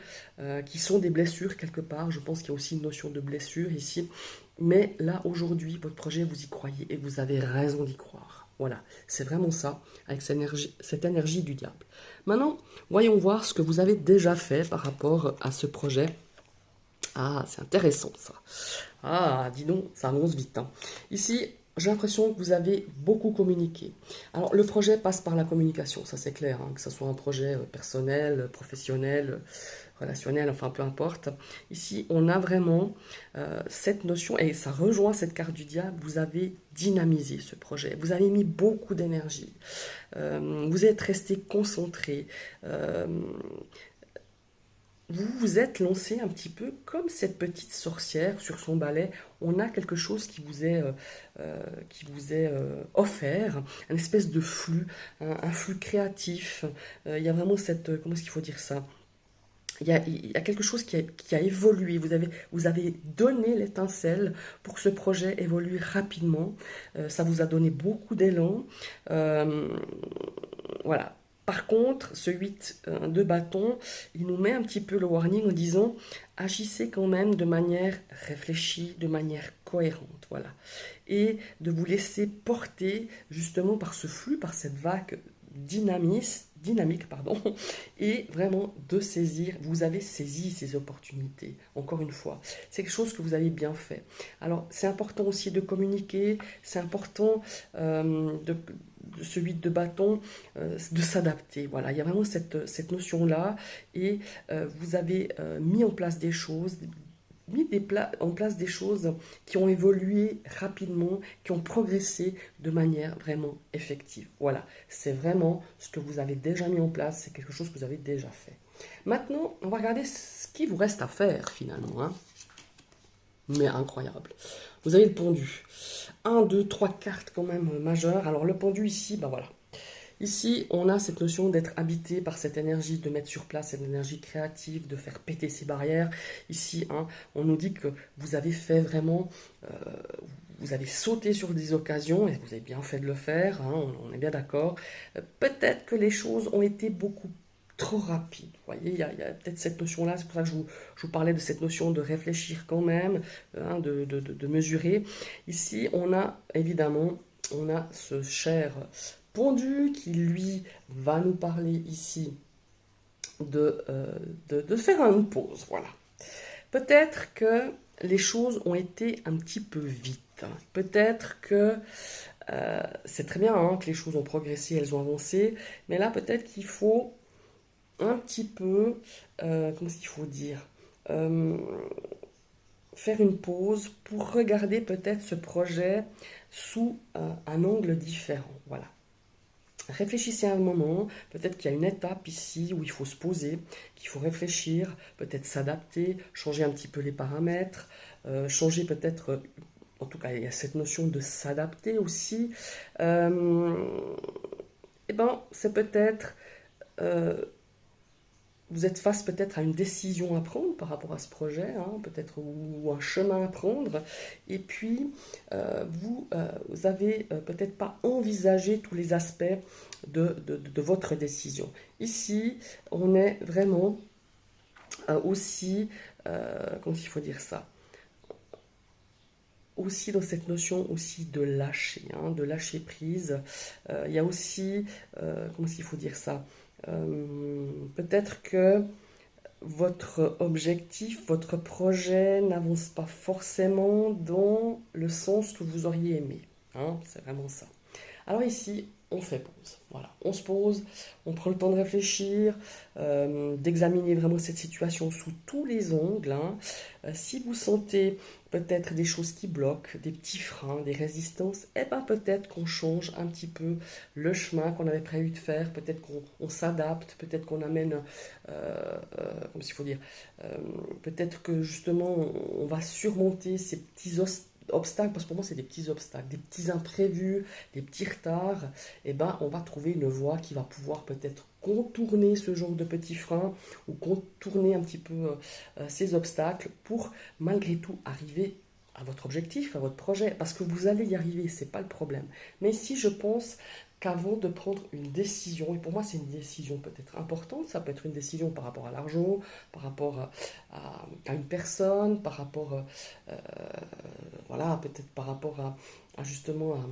qui sont des blessures quelque part. Je pense qu'il y a aussi une notion de blessure ici. Mais là, aujourd'hui, votre projet, vous y croyez et vous avez raison d'y croire. Voilà, c'est vraiment ça, avec cette énergie du diable. Maintenant, voyons voir ce que vous avez déjà fait par rapport à ce projet. Ah, c'est intéressant ça. Ah, dis donc, ça avance vite, hein. Ici, j'ai l'impression que vous avez beaucoup communiqué. Alors, le projet passe par la communication, ça c'est clair, hein, que ce soit un projet personnel, professionnel, relationnel, enfin peu importe. Ici, on a vraiment cette notion, et ça rejoint cette carte du diable, vous avez dynamisé ce projet, vous avez mis beaucoup d'énergie, vous êtes resté concentré, vous vous êtes lancé un petit peu comme cette petite sorcière sur son balai. On a quelque chose qui vous est offert, un espèce de flux, un flux créatif. Il y a vraiment cette, comment est-ce qu'il faut dire ça? Il y a quelque chose qui a évolué. Vous avez donné l'étincelle pour que ce projet évolue rapidement. Ça vous a donné beaucoup d'élan. Euh, voilà. Par contre, ce 8 de bâton, il nous met un petit peu le warning en disant agissez quand même de manière réfléchie, de manière cohérente, voilà. Et de vous laisser porter justement par ce flux, par cette vague dynamique, pardon, et vraiment de saisir, vous avez saisi ces opportunités, encore une fois. C'est quelque chose que vous avez bien fait. Alors, c'est important aussi de communiquer, c'est important de ce 8 de bâton, de s'adapter. Voilà, il y a vraiment cette notion-là, et vous avez mis en place des choses, en place des choses qui ont évolué rapidement, qui ont progressé de manière vraiment effective. Voilà, c'est vraiment ce que vous avez déjà mis en place, c'est quelque chose que vous avez déjà fait. Maintenant, on va regarder ce qui vous reste à faire finalement, hein. Mais incroyable. Vous avez le pendu. Un, deux, trois cartes quand même majeures. Alors le pendu ici, ben voilà. Ici, on a cette notion d'être habité par cette énergie, de mettre sur place cette énergie créative, de faire péter ces barrières. Ici, hein, on nous dit que vous avez fait vraiment, vous avez sauté sur des occasions, et vous avez bien fait de le faire, hein, on est bien d'accord. Peut-être que les choses ont été beaucoup trop rapides. Vous voyez, il y a peut-être cette notion-là, c'est pour ça que je vous parlais de cette notion de réfléchir quand même, hein, de mesurer. Ici, on a évidemment, on a ce cher Pendu qui lui va nous parler ici de faire une pause. Voilà. Peut-être que les choses ont été un petit peu vite. Peut-être que c'est très bien, hein, que les choses ont progressé, elles ont avancé, mais là peut-être qu'il faut un petit peu, comment est-ce qu'il faut dire, euh, faire une pause pour regarder peut-être ce projet sous un angle différent. Voilà. Réfléchissez un moment, peut-être qu'il y a une étape ici où il faut se poser, qu'il faut réfléchir, peut-être s'adapter, changer un petit peu les paramètres, changer peut-être, en tout cas il y a cette notion de s'adapter aussi. Et ben c'est peut-être vous êtes face peut-être à une décision à prendre par rapport à ce projet, hein, peut-être ou un chemin à prendre, et puis vous avez peut-être pas envisagé tous les aspects de votre décision. Ici, on est vraiment aussi, comment il faut dire ça, aussi dans cette notion aussi de lâcher, hein, de lâcher prise. Il y a aussi, comment est-ce qu'il faut dire ça, peut-être que votre objectif, votre projet n'avance pas forcément dans le sens que vous auriez aimé. Hein, c'est vraiment ça. Alors ici, on fait pause. Voilà, on se pose, on prend le temps de réfléchir, d'examiner vraiment cette situation sous tous les angles. Hein. Si vous sentez peut-être des choses qui bloquent, des petits freins, des résistances, eh ben peut-être qu'on change un petit peu le chemin qu'on avait prévu de faire, peut-être qu'on s'adapte, peut-être qu'on amène, comment il faut dire, peut-être que justement on va surmonter ces petits obstacles, parce que pour moi c'est des petits obstacles, des petits imprévus, des petits retards, et ben on va trouver une voie qui va pouvoir peut-être contourner ce genre de petits freins ou contourner un petit peu ces obstacles pour malgré tout arriver à votre objectif, à votre projet, parce que vous allez y arriver, c'est pas le problème. Mais si je pense qu'avant de prendre une décision, et pour moi c'est une décision peut-être importante, ça peut être une décision par rapport à l'argent, par rapport à une personne, par rapport, voilà, peut-être par rapport à justement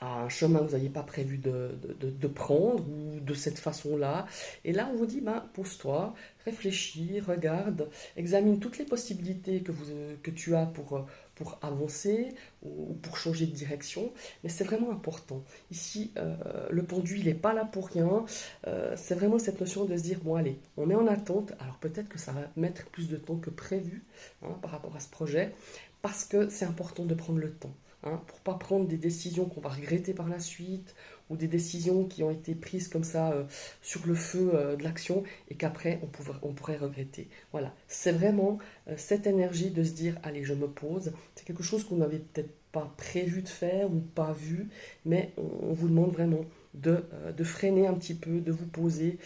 à un chemin que vous n'aviez pas prévu de prendre ou de cette façon-là. Et là, on vous dit, ben, pose-toi, réfléchis, regarde, examine toutes les possibilités que tu as pour avancer ou pour changer de direction. Mais c'est vraiment important. Ici, le pendu, il n'est pas là pour rien. C'est vraiment cette notion de se dire, bon, allez, on est en attente. Alors peut-être que ça va mettre plus de temps que prévu, hein, par rapport à ce projet, parce que c'est important de prendre le temps. Hein, pour ne pas prendre des décisions qu'on va regretter par la suite, ou des décisions qui ont été prises comme ça sur le feu de l'action et qu'après on pourrait regretter. Voilà, c'est vraiment cette énergie de se dire, allez, je me pose. C'est quelque chose qu'on n'avait peut-être pas prévu de faire ou pas vu, mais on vous demande vraiment de freiner un petit peu, de vous poser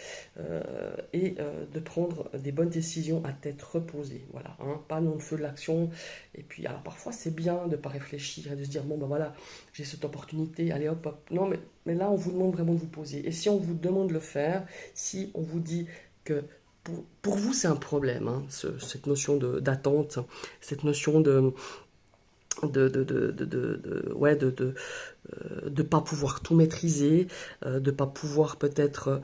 et de prendre des bonnes décisions à tête reposée. Voilà, hein, pas dans le feu de l'action. Et puis, alors parfois c'est bien de ne pas réfléchir et de se dire, bon ben voilà, j'ai cette opportunité, allez hop, hop. Non, mais là on vous demande vraiment de vous poser. Et si on vous demande de le faire, si on vous dit que pour vous c'est un problème, hein, cette notion d'attente, cette notion ouais, de pas pouvoir tout maîtriser, de pas pouvoir peut-être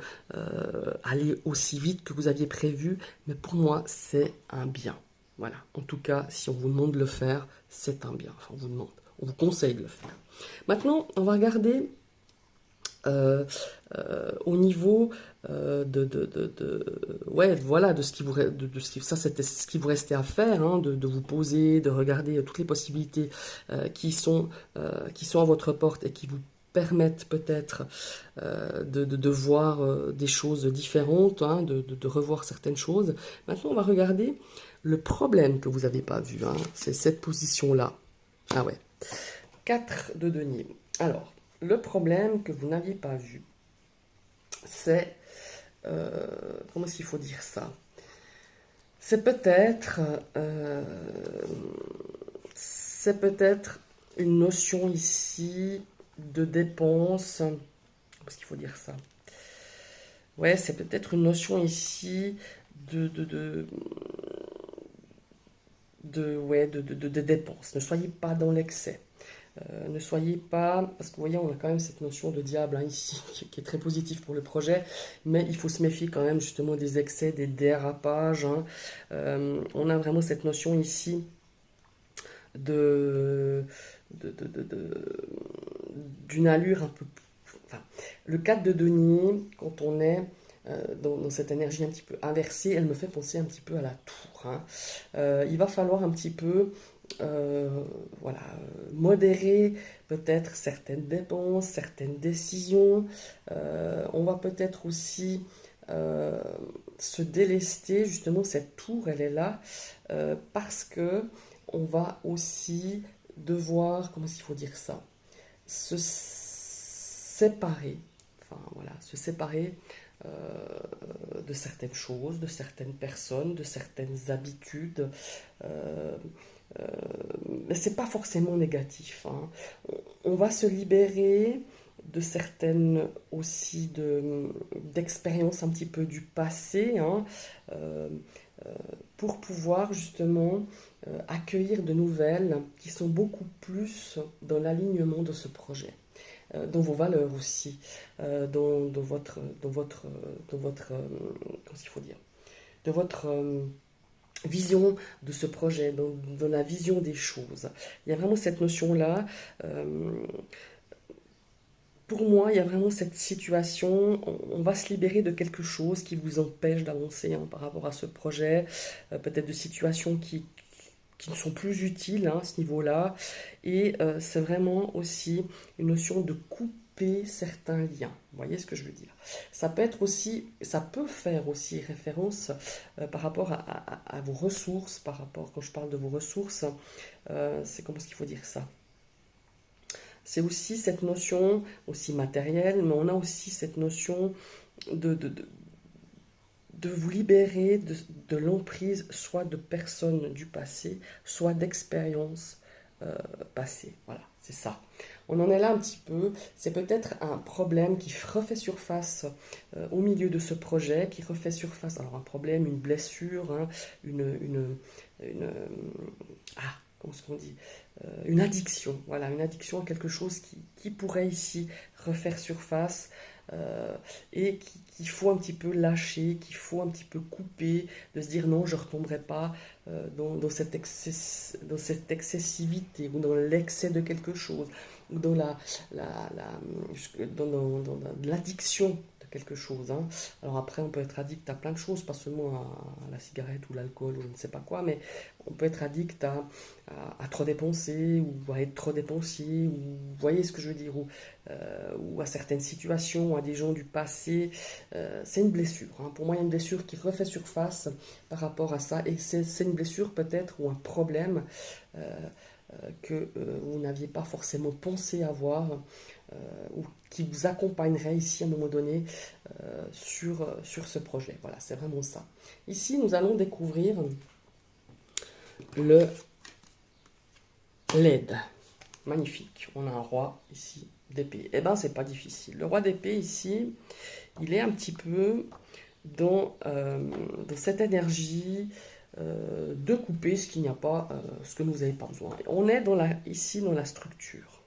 aller aussi vite que vous aviez prévu, mais pour moi c'est un bien. Voilà. En tout cas, si on vous demande de le faire, c'est un bien. Enfin, on vous demande, on vous conseille de le faire. Maintenant, on va regarder au niveau ouais, voilà, de ce qui vous, de ce qui, ça c'était ce qui vous restait à faire, hein, de vous poser, de regarder toutes les possibilités qui sont à votre porte et qui vous permettent peut-être de voir des choses différentes, hein, de revoir certaines choses. Maintenant, on va regarder le problème que vous n'avez pas vu, hein, c'est cette position-là. Ah ouais, 4 de denier. Alors, le problème que vous n'aviez pas vu, c'est... comment est-ce qu'il faut dire ça? C'est peut-être... c'est peut-être une notion ici de dépense. Comment est-ce qu'il faut dire ça? Ouais, c'est peut-être une notion ici de dépense. Ne soyez pas dans l'excès. Ne soyez pas, parce que vous voyez, on a quand même cette notion de diable, hein, ici, qui est très positif pour le projet, mais il faut se méfier quand même justement des excès, des dérapages. Hein. On a vraiment cette notion ici de, d'une allure un peu... Enfin, le 4 de denier, quand on est dans cette énergie un petit peu inversée, elle me fait penser un petit peu à la tour. Hein. Il va falloir un petit peu voilà, modérer peut-être certaines dépenses, certaines décisions. On va peut-être aussi se délester, justement, cette tour, elle est là, parce que on va aussi devoir, comment est-ce qu'il faut dire ça, se séparer, enfin voilà, se séparer de certaines choses, de certaines personnes, de certaines habitudes. Euh, mais c'est pas forcément négatif, hein. On va se libérer de certaines aussi d'expériences un petit peu du passé, hein, euh, pour pouvoir justement accueillir de nouvelles qui sont beaucoup plus dans l'alignement de ce projet, dans vos valeurs aussi, dans votre, comment il faut dire, de votre vision de ce projet, dans la vision des choses. Il y a vraiment cette notion-là. euh, pour moi, il y a vraiment cette situation, on va se libérer de quelque chose qui vous empêche d'avancer, hein, par rapport à ce projet, peut-être de situations qui ne sont plus utiles, hein, à ce niveau-là. Et c'est vraiment aussi une notion de couper certains liens. Vous voyez ce que je veux dire? Ça peut être aussi, ça peut faire aussi référence par rapport à vos ressources, par rapport, quand je parle de vos ressources, c'est comment est-ce qu'il faut dire ça? C'est aussi cette notion, aussi matérielle, mais on a aussi cette notion de, de, de, de vous libérer de l'emprise, soit de personnes du passé, soit d'expériences passées. Voilà, c'est ça. On en est là un petit peu. C'est peut-être un problème qui refait surface au milieu de ce projet, qui refait surface. Alors un problème, une blessure, hein, une comment est-ce qu'on dit, une addiction. Voilà, une addiction à quelque chose qui pourrait ici refaire surface, euh, et qu'il faut un petit peu lâcher, qu'il faut un petit peu couper, de se dire non, je ne retomberai pas dans cette excessivité ou dans l'excès de quelque chose, ou dans l'addiction de quelque chose, hein. Alors après, on peut être addict à plein de choses, pas seulement à la cigarette ou l'alcool ou je ne sais pas quoi, mais on peut être addict à trop dépenser ou à être trop dépensier, ou vous voyez ce que je veux dire, ou à certaines situations, à des gens du passé. C'est une blessure, hein. Pour moi, il y a une blessure qui refait surface par rapport à ça, et c'est une blessure peut-être ou un problème que vous n'aviez pas forcément pensé avoir, ou qui vous accompagnerait ici à un moment donné sur ce projet. Voilà, c'est vraiment ça. Ici, nous allons découvrir le LED. Magnifique. On a un roi ici d'épée. Eh ben, c'est pas difficile. Le roi d'épée ici, il est un petit peu dans cette énergie de couper ce qu'il n'y a pas, ce que vous n'avez pas besoin. On est ici dans la structure.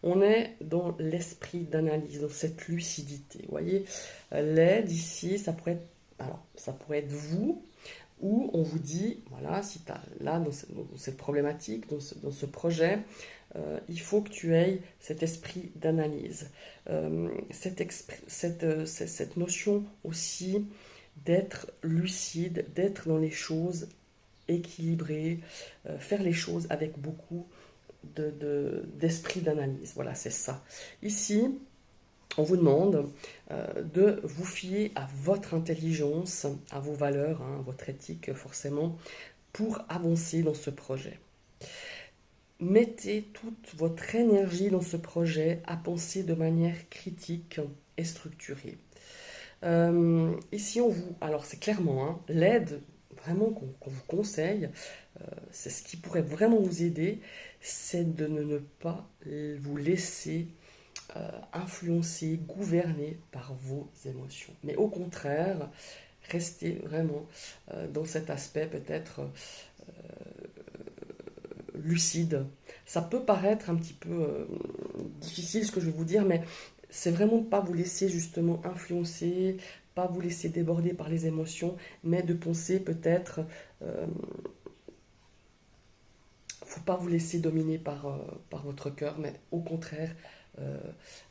On est dans l'esprit d'analyse, dans cette lucidité. Vous voyez, l'aide ici, ça pourrait être vous, où on vous dit, voilà, si tu as là, dans cette problématique, dans ce projet, il faut que tu aies cet esprit d'analyse, cette notion aussi d'être lucide, d'être dans les choses équilibrées, faire les choses avec beaucoup d'esprit d'analyse. Voilà, c'est ça. Ici, on vous demande de vous fier à votre intelligence, à vos valeurs, hein, à votre éthique forcément, pour avancer dans ce projet. Mettez toute votre énergie dans ce projet à penser de manière critique et structurée. Ici, alors c'est clairement, hein, l'aide vraiment qu'on vous conseille, c'est ce qui pourrait vraiment vous aider, c'est de ne pas vous laisser influencer, gouverner par vos émotions. Mais au contraire, restez vraiment dans cet aspect peut-être lucide. Ça peut paraître un petit peu difficile ce que je vais vous dire, mais c'est vraiment pas vous laisser justement influencer, pas vous laisser déborder par les émotions, mais de penser peut-être, faut pas vous laisser dominer par votre cœur, mais au contraire, euh,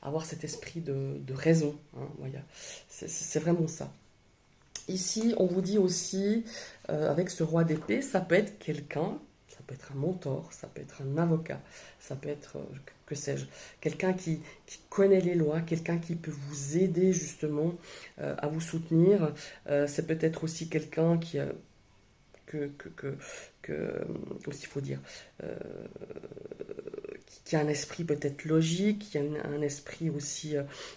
avoir cet esprit de raison, hein, voilà. C'est vraiment ça. Ici, on vous dit aussi, avec ce roi d'épée, ça peut être quelqu'un, ça peut être un mentor, ça peut être un avocat, ça peut être, que sais-je, quelqu'un qui connaît les lois, quelqu'un qui peut vous aider justement à vous soutenir. C'est peut-être aussi quelqu'un que, comment il faut dire, euh, qui a un esprit peut-être logique, qui a un esprit aussi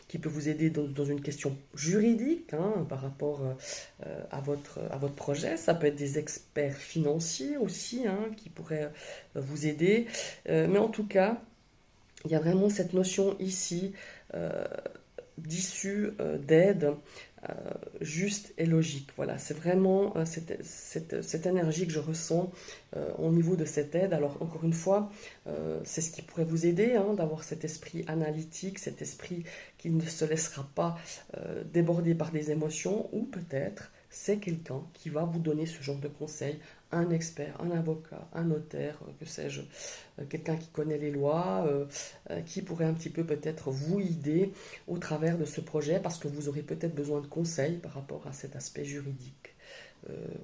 qui peut vous aider dans une question juridique hein, par rapport à votre projet. Ça peut être des experts financiers aussi hein, qui pourraient vous aider. Mais en tout cas, il y a vraiment cette notion ici euh, d'issue, d'aide, euh, juste et logique. Voilà, c'est vraiment cette énergie que je ressens au niveau de cette aide. Alors, encore une fois, c'est ce qui pourrait vous aider, hein, d'avoir cet esprit analytique, cet esprit qui ne se laissera pas déborder par des émotions, ou peut-être c'est quelqu'un qui va vous donner ce genre de conseils, un expert, un avocat, un notaire, que sais-je, quelqu'un qui connaît les lois, qui pourrait un petit peu peut-être vous guider au travers de ce projet, parce que vous aurez peut-être besoin de conseils par rapport à cet aspect juridique.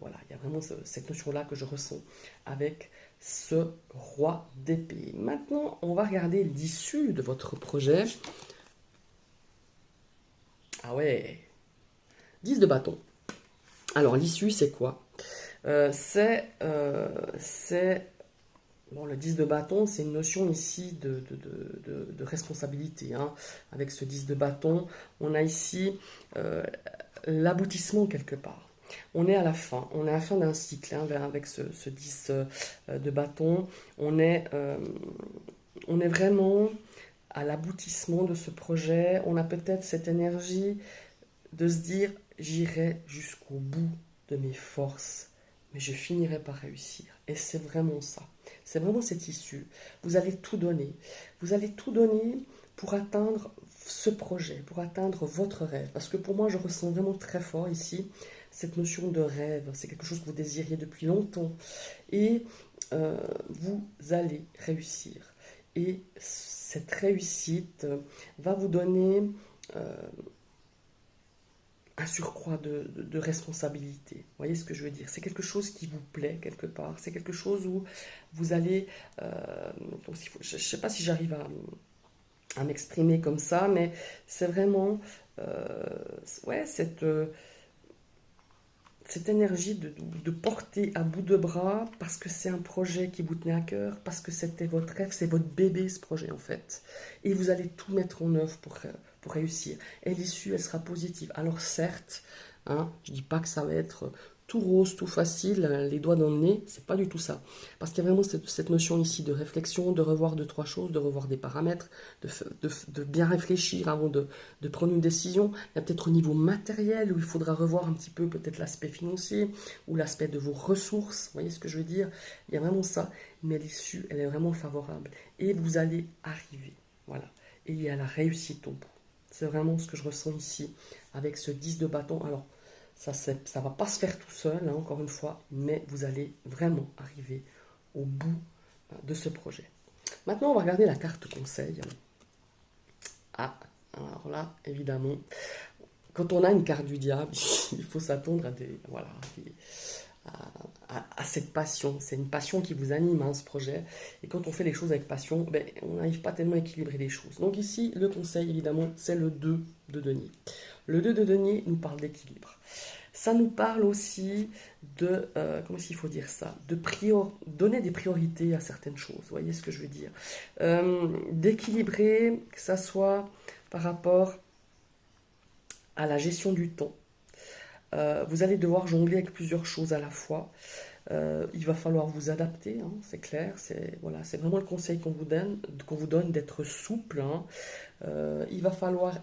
Voilà, il y a vraiment cette notion-là que je ressens avec ce roi d'épée. Maintenant, on va regarder l'issue de votre projet. Ah ouais, 10 de bâton. Alors, l'issue, c'est quoi? C'est bon, le 10 de bâton, c'est une notion ici de responsabilité, hein. Avec ce 10 de bâton, on a ici l'aboutissement quelque part. On est à la fin, on est à la fin d'un cycle hein, avec ce 10 de bâton. On est vraiment à l'aboutissement de ce projet. On a peut-être cette énergie de se dire j'irai jusqu'au bout de mes forces, mais je finirai par réussir. Et c'est vraiment ça. C'est vraiment cette issue. Vous allez tout donner. Vous allez tout donner pour atteindre ce projet, pour atteindre votre rêve. Parce que pour moi, je ressens vraiment très fort ici cette notion de rêve. C'est quelque chose que vous désiriez depuis longtemps. Et vous allez réussir. Et cette réussite va vous donner un surcroît de responsabilité. Vous voyez ce que je veux dire? C'est quelque chose qui vous plaît quelque part. C'est quelque chose où vous allez... donc je ne sais pas si j'arrive à m'exprimer comme ça, mais c'est vraiment ouais, cette énergie de porter à bout de bras parce que c'est un projet qui vous tenait à cœur, parce que c'était votre rêve, c'est votre bébé ce projet en fait. Et vous allez tout mettre en œuvre pour réussir. Et l'issue, elle sera positive. Alors certes, hein, je ne dis pas que ça va être tout rose, tout facile, les doigts dans le nez, c'est pas du tout ça. Parce qu'il y a vraiment cette notion ici de réflexion, de revoir deux, trois choses, de revoir des paramètres, de bien réfléchir avant de prendre une décision. Il y a peut-être au niveau matériel où il faudra revoir un petit peu peut-être l'aspect financier ou l'aspect de vos ressources. Vous voyez ce que je veux dire? Il y a vraiment ça, mais l'issue, elle est vraiment favorable. Et vous allez arriver. Voilà. Et il y a la réussite au bout. C'est vraiment ce que je ressens ici avec ce 10 de bâton. Alors, ça ne va pas se faire tout seul, hein, encore une fois, mais vous allez vraiment arriver au bout de ce projet. Maintenant, on va regarder la carte conseil. Ah, alors là, évidemment, quand on a une carte du diable, il faut s'attendre à voilà, à cette passion. C'est une passion qui vous anime, hein, ce projet. Et quand on fait les choses avec passion, ben, on n'arrive pas tellement à équilibrer les choses. Donc ici, le conseil, évidemment, c'est le 2 de denier. Le 2 de denier nous parle d'équilibre. Ça nous parle aussi de, comment est-ce qu'il faut dire ça, donner des priorités à certaines choses. Vous voyez ce que je veux dire? D'équilibrer, que ça soit par rapport à la gestion du temps. Vous allez devoir jongler avec plusieurs choses à la fois. Il va falloir vous adapter, hein, c'est clair. Voilà, c'est vraiment le conseil qu'on vous donne d'être souple, hein. Il va falloir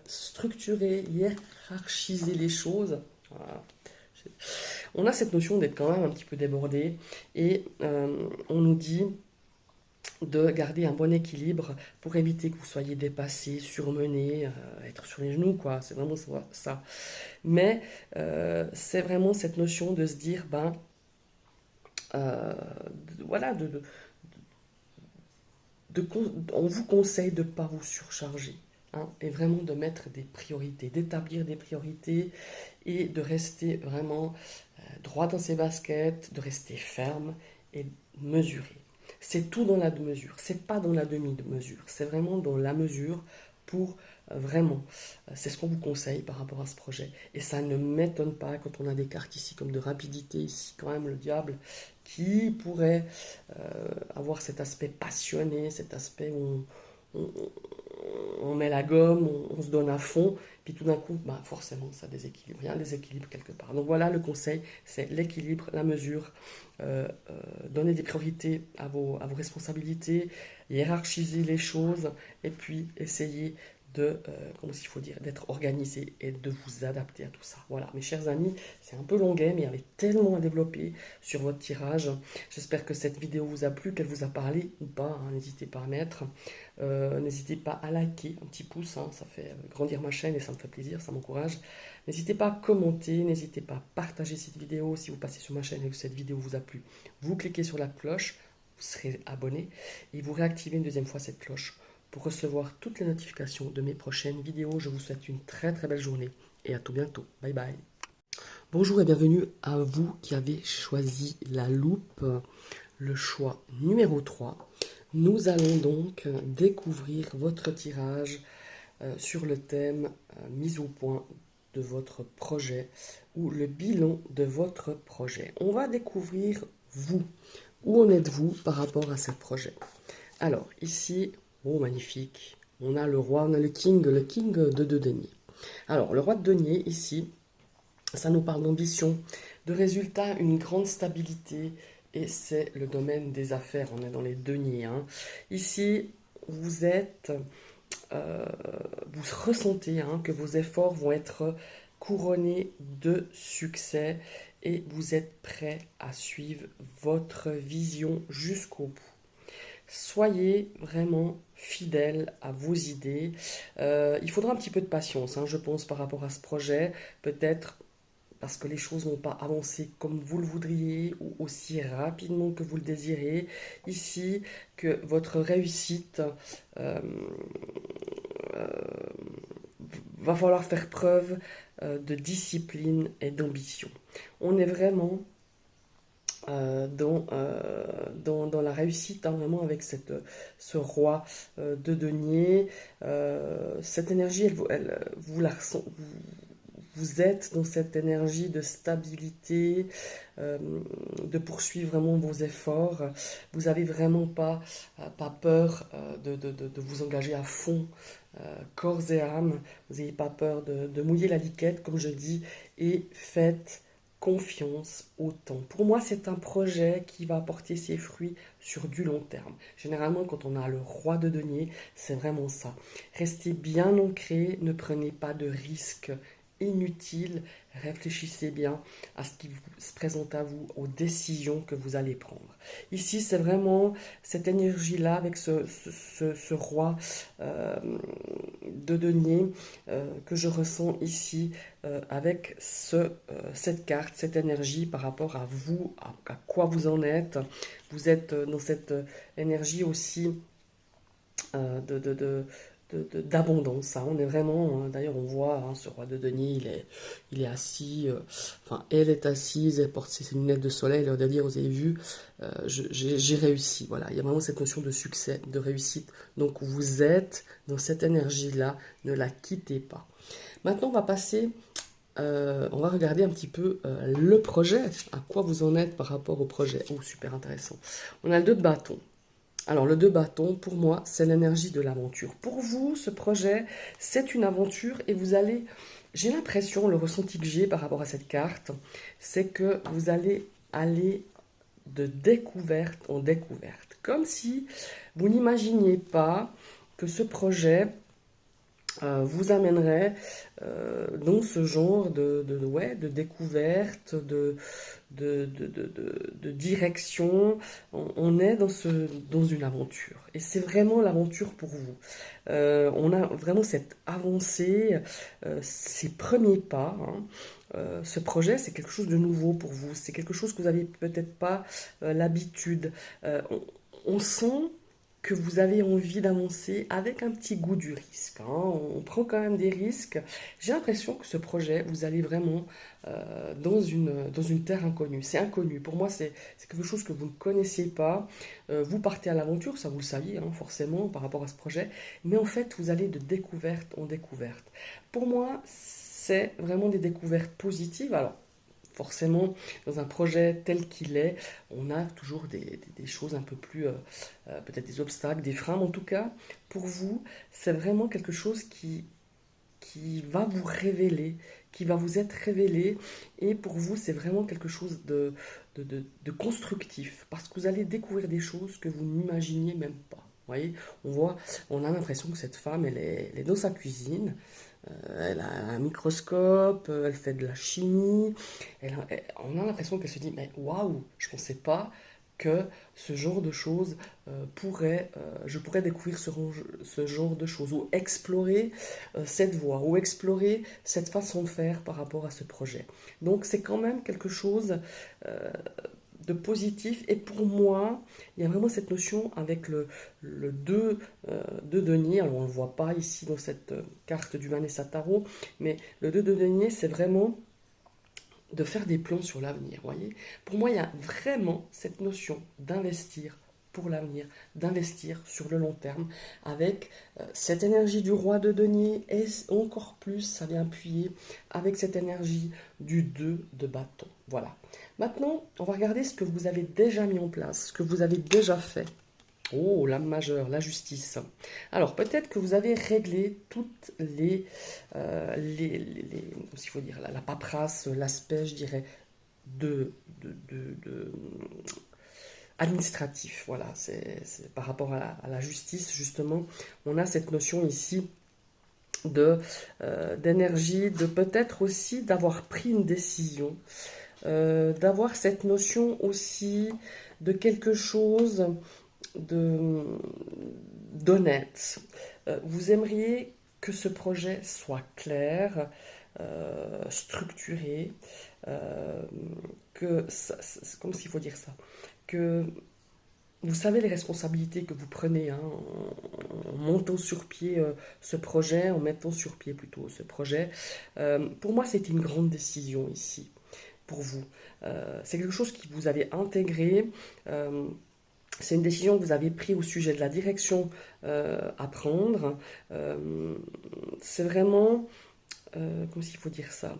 structurer, hiérarchiser les choses. Voilà. On a cette notion d'être quand même un petit peu débordé et on nous dit de garder un bon équilibre pour éviter que vous soyez dépassé, surmené, être sur les genoux, quoi. C'est vraiment ça. Mais c'est vraiment cette notion de se dire, ben, voilà, on vous conseille de ne pas vous surcharger. Hein, et vraiment de mettre des priorités, d'établir des priorités et de rester vraiment droit dans ses baskets, de rester ferme et mesuré. C'est tout dans la mesure, c'est pas dans la demi-mesure, c'est vraiment dans la mesure pour vraiment. C'est ce qu'on vous conseille par rapport à ce projet. Et ça ne m'étonne pas quand on a des cartes ici comme de rapidité, ici quand même le diable, qui pourrait avoir cet aspect passionné, cet aspect où on, on met la gomme, on se donne à fond, puis tout d'un coup, bah, forcément, ça déséquilibre. Il y a un déséquilibre quelque part. Donc voilà, le conseil, c'est l'équilibre, la mesure, donner des priorités à vos responsabilités, hiérarchiser les choses, et puis essayer de, comment il faut dire, d'être organisé et de vous adapter à tout ça. Voilà, mes chers amis, c'est un peu longuet, mais il y avait tellement à développer sur votre tirage. J'espère que cette vidéo vous a plu, qu'elle vous a parlé ou pas, hein, n'hésitez pas à mettre. N'hésitez pas à liker, un petit pouce, hein, ça fait grandir ma chaîne et ça me fait plaisir, ça m'encourage. N'hésitez pas à commenter, n'hésitez pas à partager cette vidéo. Si vous passez sur ma chaîne et que cette vidéo vous a plu, vous cliquez sur la cloche, vous serez abonné et vous réactivez une deuxième fois cette cloche pour recevoir toutes les notifications de mes prochaines vidéos. Je vous souhaite une très très belle journée et à tout bientôt. Bye bye. Bonjour et bienvenue à vous qui avez choisi la loupe, le choix numéro 3. Nous allons donc découvrir votre tirage sur le thème mise au point de votre projet ou le bilan de votre projet. On va découvrir vous. Où en êtes-vous par rapport à ce projet? Alors, ici, oh magnifique, on a le roi, on a le king de deux deniers. Alors, le roi de denier, ici, ça nous parle d'ambition, de résultats, une grande stabilité, et c'est le domaine des affaires, on est dans les deniers. Hein. Ici, vous êtes, vous ressentez que vos efforts vont être couronnés de succès et vous êtes prêt à suivre votre vision jusqu'au bout. Soyez vraiment fidèle à vos idées. Il faudra un petit peu de patience, je pense, par rapport à ce projet. Peut-être parce que les choses n'ont pas avancé comme vous le voudriez ou aussi rapidement que vous le désirez. Ici, que votre réussite va falloir faire preuve de discipline et d'ambition. On est vraiment dans la réussite, vraiment avec ce roi de denier. Cette énergie, vous la ressentez. Vous êtes dans cette énergie de stabilité, de poursuivre vraiment vos efforts. Vous n'avez vraiment pas peur de vous engager à fond, corps et âme. Vous n'avez pas peur de mouiller la liquette, comme je dis, et faites confiance au temps. Pour moi, c'est un projet qui va apporter ses fruits sur du long terme. Généralement, quand on a le roi de denier, c'est vraiment ça. Restez bien ancré, ne prenez pas de risques inutile, réfléchissez bien à ce qui se présente à vous, aux décisions que vous allez prendre. Ici, c'est vraiment cette énergie-là avec ce roi de denier que je ressens ici avec cette carte, cette énergie par rapport à vous, à quoi vous en êtes. Vous êtes dans cette énergie aussi d'abondance. On est vraiment, d'ailleurs on voit ce roi de denier, il est assis, enfin elle est assise, elle porte ses lunettes de soleil, elle de dire, vous avez vu, j'ai réussi. Voilà, il y a vraiment cette notion de succès, de réussite. Donc vous êtes dans cette énergie-là, ne la quittez pas. Maintenant on va passer, on va regarder un petit peu le projet, à quoi vous en êtes par rapport au projet. Oh, super intéressant. On a le 2 de bâton. Alors, le 2 bâtons, pour moi, c'est l'énergie de l'aventure. Pour vous, ce projet, c'est une aventure et vous allez, j'ai l'impression, le ressenti que j'ai par rapport à cette carte, c'est que vous allez aller de découverte en découverte. Comme si vous n'imaginiez pas que ce projet vous amènerait dans ce genre de découverte, de direction. On est dans une aventure. Et c'est vraiment l'aventure pour vous. On a vraiment cette avancée, ces premiers pas. Ce projet, c'est quelque chose de nouveau pour vous. C'est quelque chose que vous n'avez peut-être pas l'habitude. On sent que vous avez envie d'avancer avec un petit goût du risque. On prend quand même des risques. J'ai l'impression que ce projet, vous allez vraiment dans une terre inconnue. C'est inconnu. Pour moi, c'est quelque chose que vous ne connaissez pas. Vous partez à l'aventure, ça vous le saviez forcément par rapport à ce projet. Mais en fait, vous allez de découverte en découverte. Pour moi, c'est vraiment des découvertes positives. Alors, forcément, dans un projet tel qu'il est, on a toujours des choses un peu plus, peut-être des obstacles, des freins. Mais en tout cas, pour vous, c'est vraiment quelque chose qui va vous révéler, qui va vous être révélé. Et pour vous, c'est vraiment quelque chose de constructif, parce que vous allez découvrir des choses que vous n'imaginiez même pas. Vous voyez, on a l'impression que cette femme, elle est dans sa cuisine, elle a un microscope, elle fait de la chimie. On a l'impression qu'elle se dit, mais waouh, je ne pensais pas que ce genre de choses je pourrais découvrir ce genre de choses, ou explorer cette voie, ou explorer cette façon de faire par rapport à ce projet. Donc c'est quand même quelque chose euh, de positif. Et pour moi, il y a vraiment cette notion avec le 2 de denier. Alors on ne le voit pas ici dans cette carte du Vanessa Tarot, mais le 2 de denier, c'est vraiment de faire des plans sur l'avenir. Voyez, pour moi, il y a vraiment cette notion d'investir pour l'avenir, d'investir sur le long terme, avec cette énergie du roi de denier, et encore plus, ça vient appuyer avec cette énergie du 2 de bâton. Voilà. Maintenant, on va regarder ce que vous avez déjà mis en place, ce que vous avez déjà fait. Oh, l'âme majeure, la justice. Alors, peut-être que vous avez réglé toutes comment il faut dire, la paperasse, l'aspect, je dirais, de, de administratif. Voilà, c'est par rapport à la justice, justement, on a cette notion ici d'énergie, de peut-être aussi d'avoir pris une décision, d'avoir cette notion aussi de quelque chose de d'honnête. Vous aimeriez que ce projet soit clair, structuré, euh, comment s'il faut dire ça, que vous savez les responsabilités que vous prenez hein, en montant sur pied ce projet, en mettant sur pied plutôt ce projet. Pour moi, c'était une grande décision ici, pour vous. C'est quelque chose que vous avez intégré. C'est une décision que vous avez prise au sujet de la direction à prendre. C'est vraiment, comment s'il faut dire ça,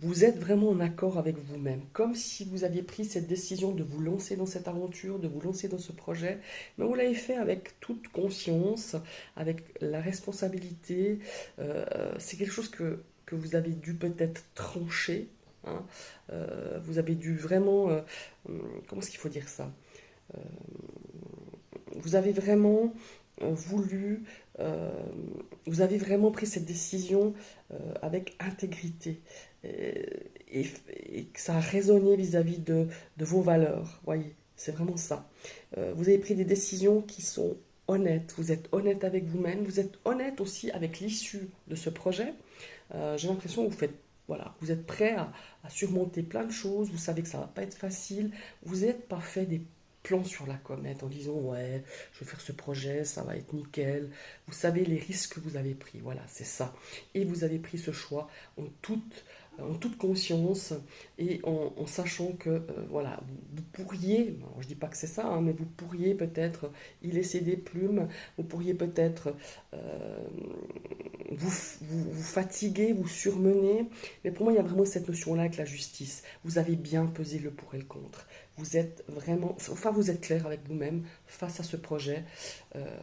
vous êtes vraiment en accord avec vous-même, comme si vous aviez pris cette décision de vous lancer dans cette aventure, de vous lancer dans ce projet, mais vous l'avez fait avec toute conscience, avec la responsabilité. C'est quelque chose que vous avez dû peut-être trancher. Hein. Vous avez dû vraiment, comment est-ce qu'il faut dire ça? Euh, vous avez vraiment voulu, euh, vous avez vraiment pris cette décision avec intégrité et, et que ça a résonné vis-à-vis de vos valeurs. Voyez, c'est vraiment ça. Vous avez pris des décisions qui sont honnêtes. Vous êtes honnête avec vous-même. Vous êtes honnête aussi avec l'issue de ce projet. J'ai l'impression que vous faites voilà, vous êtes prêt à surmonter plein de choses, vous savez que ça va pas être facile, vous n'êtes pas fait des plans sur la comète en disant ouais, je vais faire ce projet, ça va être nickel. Vous savez les risques que vous avez pris, voilà, c'est ça. Et vous avez pris ce choix en toute conscience et en sachant que voilà, vous pourriez, alors je dis pas que c'est ça, hein, mais vous pourriez peut-être y laisser des plumes, vous pourriez peut-être vous fatiguer, vous surmener, mais pour moi il y a vraiment cette notion-là avec la justice. Vous avez bien pesé le pour et le contre. Vous êtes vraiment, enfin vous êtes clair avec vous-même face à ce projet,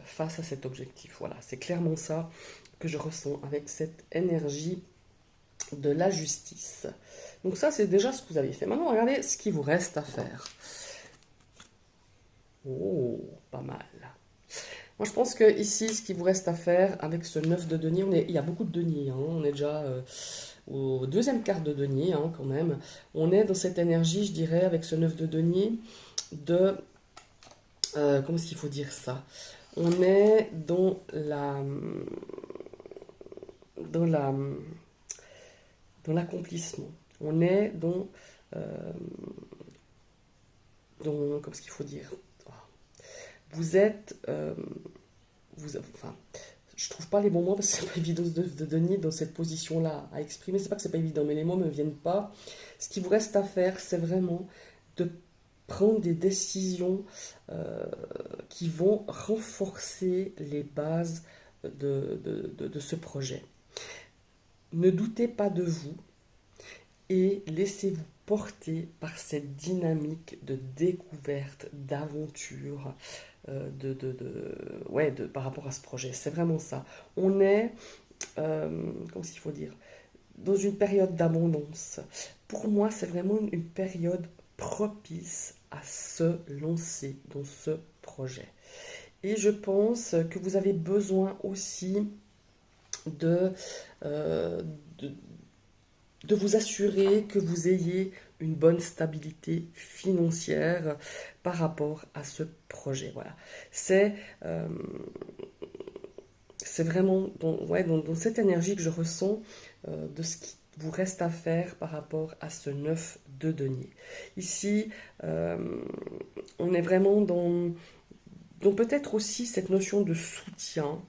face à cet objectif. Voilà, c'est clairement ça que je ressens avec cette énergie de la justice. Donc ça, c'est déjà ce que vous avez fait. Maintenant, regardez ce qu'il vous reste à faire. Oh, pas mal. Moi, je pense que ici, ce qu'il vous reste à faire avec ce 9 de denier, il y a beaucoup de deniers. Hein, on est déjà au deuxième quart de denier, hein, quand même. On est dans cette énergie, je dirais, avec ce 9 de denier, de... comment est-ce qu'il faut dire ça? On est dans la, dans l'accomplissement. On est comment est-ce qu'il faut dire? Vous êtes, enfin, je trouve pas les bons mots parce que c'est pas évident de donner dans cette position-là à exprimer. C'est pas que c'est pas évident, mais les mots me viennent pas. Ce qui vous reste à faire, c'est vraiment de prendre des décisions qui vont renforcer les bases de ce projet. Ne doutez pas de vous. et laissez-vous porter par cette dynamique de découverte, d'aventure, par rapport à ce projet. C'est vraiment ça. On est, comment il faut dire, dans une période d'abondance. Pour moi, c'est vraiment une période propice à se lancer dans ce projet. Et je pense que vous avez besoin aussi de, euh, de, de vous assurer que vous ayez une bonne stabilité financière par rapport à ce projet. Voilà. C'est euh, c'est vraiment dans cette énergie que je ressens de ce qui vous reste à faire par rapport à ce 9 de denier. Ici, euh, on est vraiment dans peut-être aussi cette notion de soutien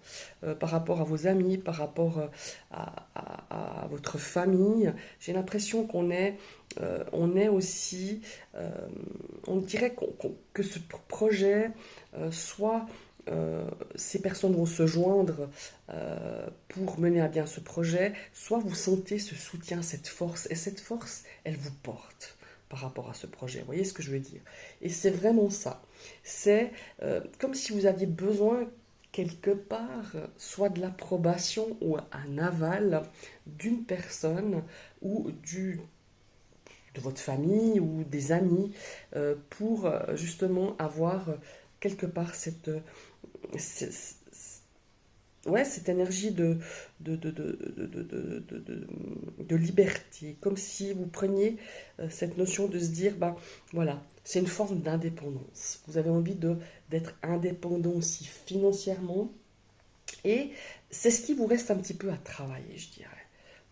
par rapport à vos amis, par rapport à votre famille. J'ai l'impression on est aussi, euh, on dirait que ce projet soit ces personnes vont se joindre pour mener à bien ce projet, soit vous sentez ce soutien, cette force, et cette force, elle vous porte par rapport à ce projet. Vous voyez ce que je veux dire? Et c'est vraiment ça. C'est comme si vous aviez besoin quelque part, soit de l'approbation ou un aval d'une personne ou de votre famille ou des amis pour justement avoir quelque part cette, cette énergie de liberté, comme si vous preniez cette notion de se dire, bah voilà, c'est une forme d'indépendance. Vous avez envie d'être indépendant aussi financièrement, et c'est ce qui vous reste un petit peu à travailler, je dirais.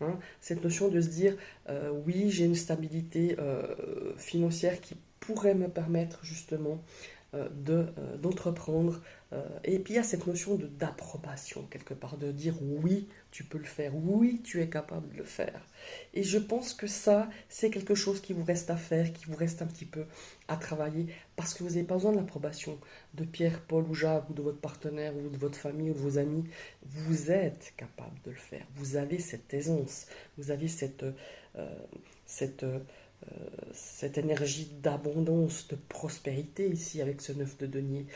Hein, cette notion de se dire, oui, j'ai une stabilité financière qui pourrait me permettre justement d'entreprendre. Et puis il y a cette notion d'approbation quelque part, de dire oui, tu peux le faire, oui, tu es capable de le faire. Et je pense que ça, c'est quelque chose qui vous reste à faire, qui vous reste un petit peu à travailler, parce que vous n'avez pas besoin de l'approbation de Pierre, Paul ou Jacques, ou de votre partenaire, ou de votre famille, ou de vos amis. Vous êtes capable de le faire. Vous avez cette aisance, vous avez cette, cette énergie d'abondance, de prospérité ici avec ce 9 de denier.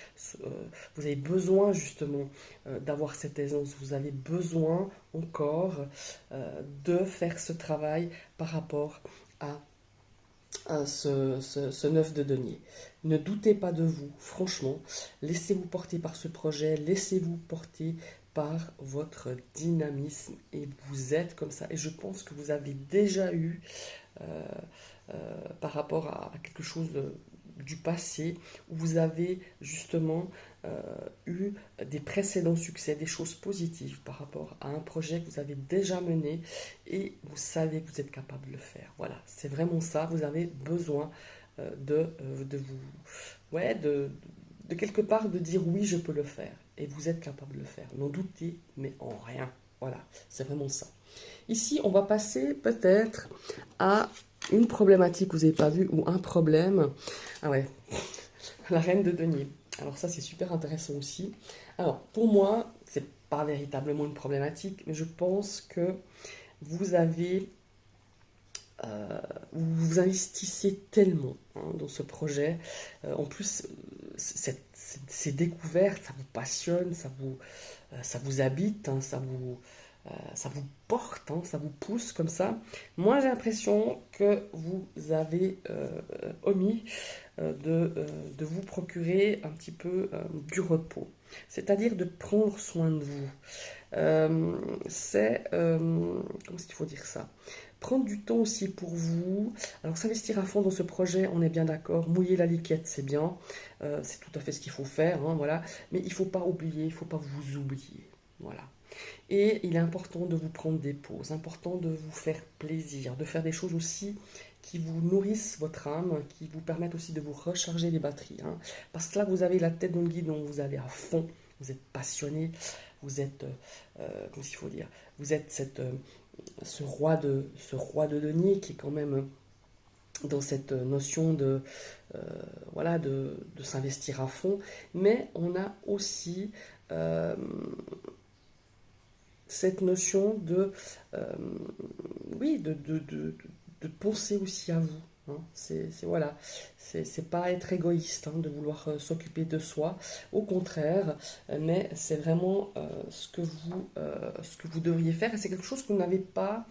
Vous avez besoin justement d'avoir cette aisance, vous avez besoin encore de faire ce travail par rapport à ce 9 de denier. Ne doutez pas de vous, franchement, laissez-vous porter par ce projet, laissez-vous porter par votre dynamisme et vous êtes comme ça. Et je pense que vous avez déjà eu euh, par rapport à quelque chose du passé où vous avez justement eu des précédents succès, des choses positives par rapport à un projet que vous avez déjà mené et vous savez que vous êtes capable de le faire. Voilà, c'est vraiment ça. Vous avez besoin de vous, de quelque part de dire oui, je peux le faire et vous êtes capable de le faire. N'en doutez, mais en rien. Voilà, c'est vraiment ça. Ici, on va passer peut-être à une problématique que vous n'avez pas vue ou un problème. Ah ouais, la reine de denier. Alors ça, c'est super intéressant aussi. Alors, pour moi, c'est pas véritablement une problématique, mais je pense que vous avez, vous vous investissez tellement dans ce projet. En plus, ces découvertes, ça vous passionne, ça vous habite, hein, ça vous porte, hein, ça vous pousse comme ça. Moi, j'ai l'impression que vous avez omis de vous procurer un petit peu du repos, c'est-à-dire de prendre soin de vous. Comment est-ce qu'il faut dire ça? Prendre du temps aussi pour vous. Alors s'investir à fond dans ce projet, on est bien d'accord. Mouiller la liquette, c'est bien. C'est tout à fait ce qu'il faut faire, hein, voilà. Mais il ne faut pas oublier, il ne faut pas vous oublier. Voilà. Et il est important de vous prendre des pauses, important de vous faire plaisir, de faire des choses aussi qui vous nourrissent votre âme, qui vous permettent aussi de vous recharger les batteries. Hein. Parce que là, vous avez la tête dans le guidon, vous allez à fond, vous êtes passionné, vous êtes, comment il faut dire, vous êtes ce roi de denier qui est quand même dans cette notion euh, de s'investir à fond. Mais on a aussi euh, cette notion euh, oui, de de penser aussi à vous. Hein. Voilà, c'est pas être égoïste hein, de vouloir s'occuper de soi, au contraire, mais c'est vraiment ce que vous devriez faire et c'est quelque chose que vous n'avez pas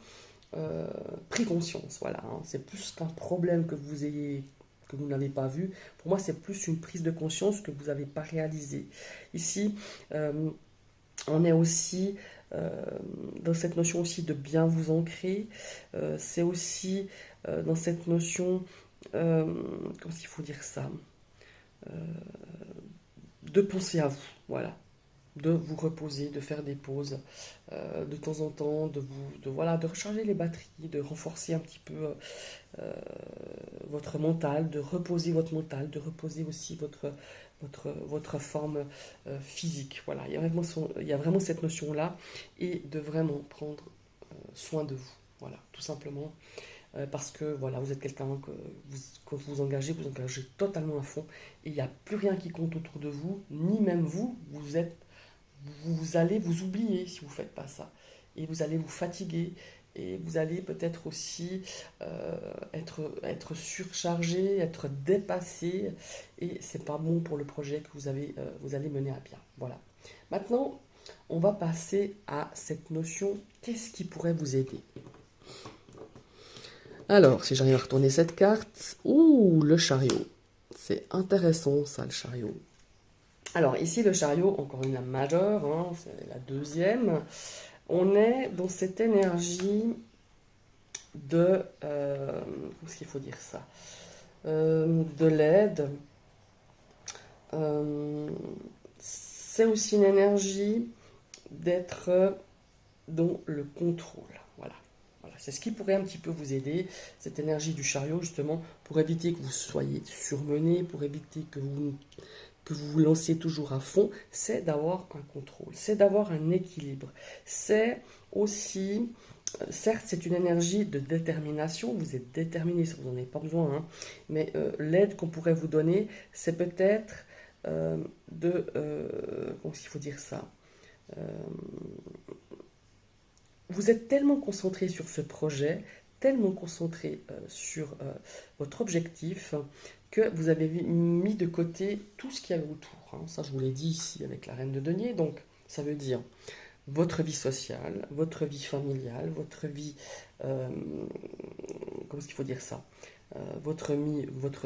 pris conscience. Voilà, hein. C'est plus qu'un problème que vous n'avez pas vu. Pour moi, c'est plus une prise de conscience que vous n'avez pas réalisée. Ici, on est aussi euh, dans cette notion aussi de bien vous ancrer. C'est aussi dans cette notion, comment il faut dire ça, euh, de penser à vous. Voilà, de vous reposer, de faire des pauses de temps en temps, voilà, de recharger les batteries, de renforcer un petit peu euh, votre mental, de reposer votre mental, de reposer aussi votre forme physique. Voilà, il y a vraiment cette notion-là et de vraiment prendre soin de vous. Voilà, tout simplement. Parce que voilà, vous êtes quelqu'un que quand vous engagez totalement à fond et il n'y a plus rien qui compte autour de vous, ni même vous, vous allez vous oublier si vous ne faites pas ça. Et vous allez vous fatiguer. Et vous allez peut-être aussi être surchargé, être dépassé. Et c'est pas bon pour le projet que vous allez mener à bien. Voilà. Maintenant, on va passer à cette notion. Qu'est-ce qui pourrait vous aider? Alors, si j'arrive à retourner cette carte. Ouh, le chariot. C'est intéressant ça, le chariot. Alors ici, le chariot, encore une lame majeure, hein, c'est la deuxième. On est dans cette énergie de... comment est-ce qu'il faut dire ça? De l'aide. C'est aussi une énergie d'être dans le contrôle. Voilà. Voilà. C'est ce qui pourrait un petit peu vous aider, cette énergie du chariot, justement, pour éviter que vous soyez surmené, pour éviter que vous vous lanciez toujours à fond, c'est d'avoir un contrôle, c'est d'avoir un équilibre. C'est aussi, certes, c'est une énergie de détermination, vous êtes déterminé, ça vous n'en avez pas besoin, hein, mais l'aide qu'on pourrait vous donner, c'est peut-être comment il faut dire ça? Euh, Vous êtes tellement concentré sur ce projet, tellement concentré sur votre objectif, que vous avez mis de côté tout ce qu'il y avait autour. Hein. Ça, je vous l'ai dit ici avec la reine de denier. Donc, ça veut dire votre vie sociale, votre vie familiale, votre vie... comment est-ce qu'il faut dire ça? Votre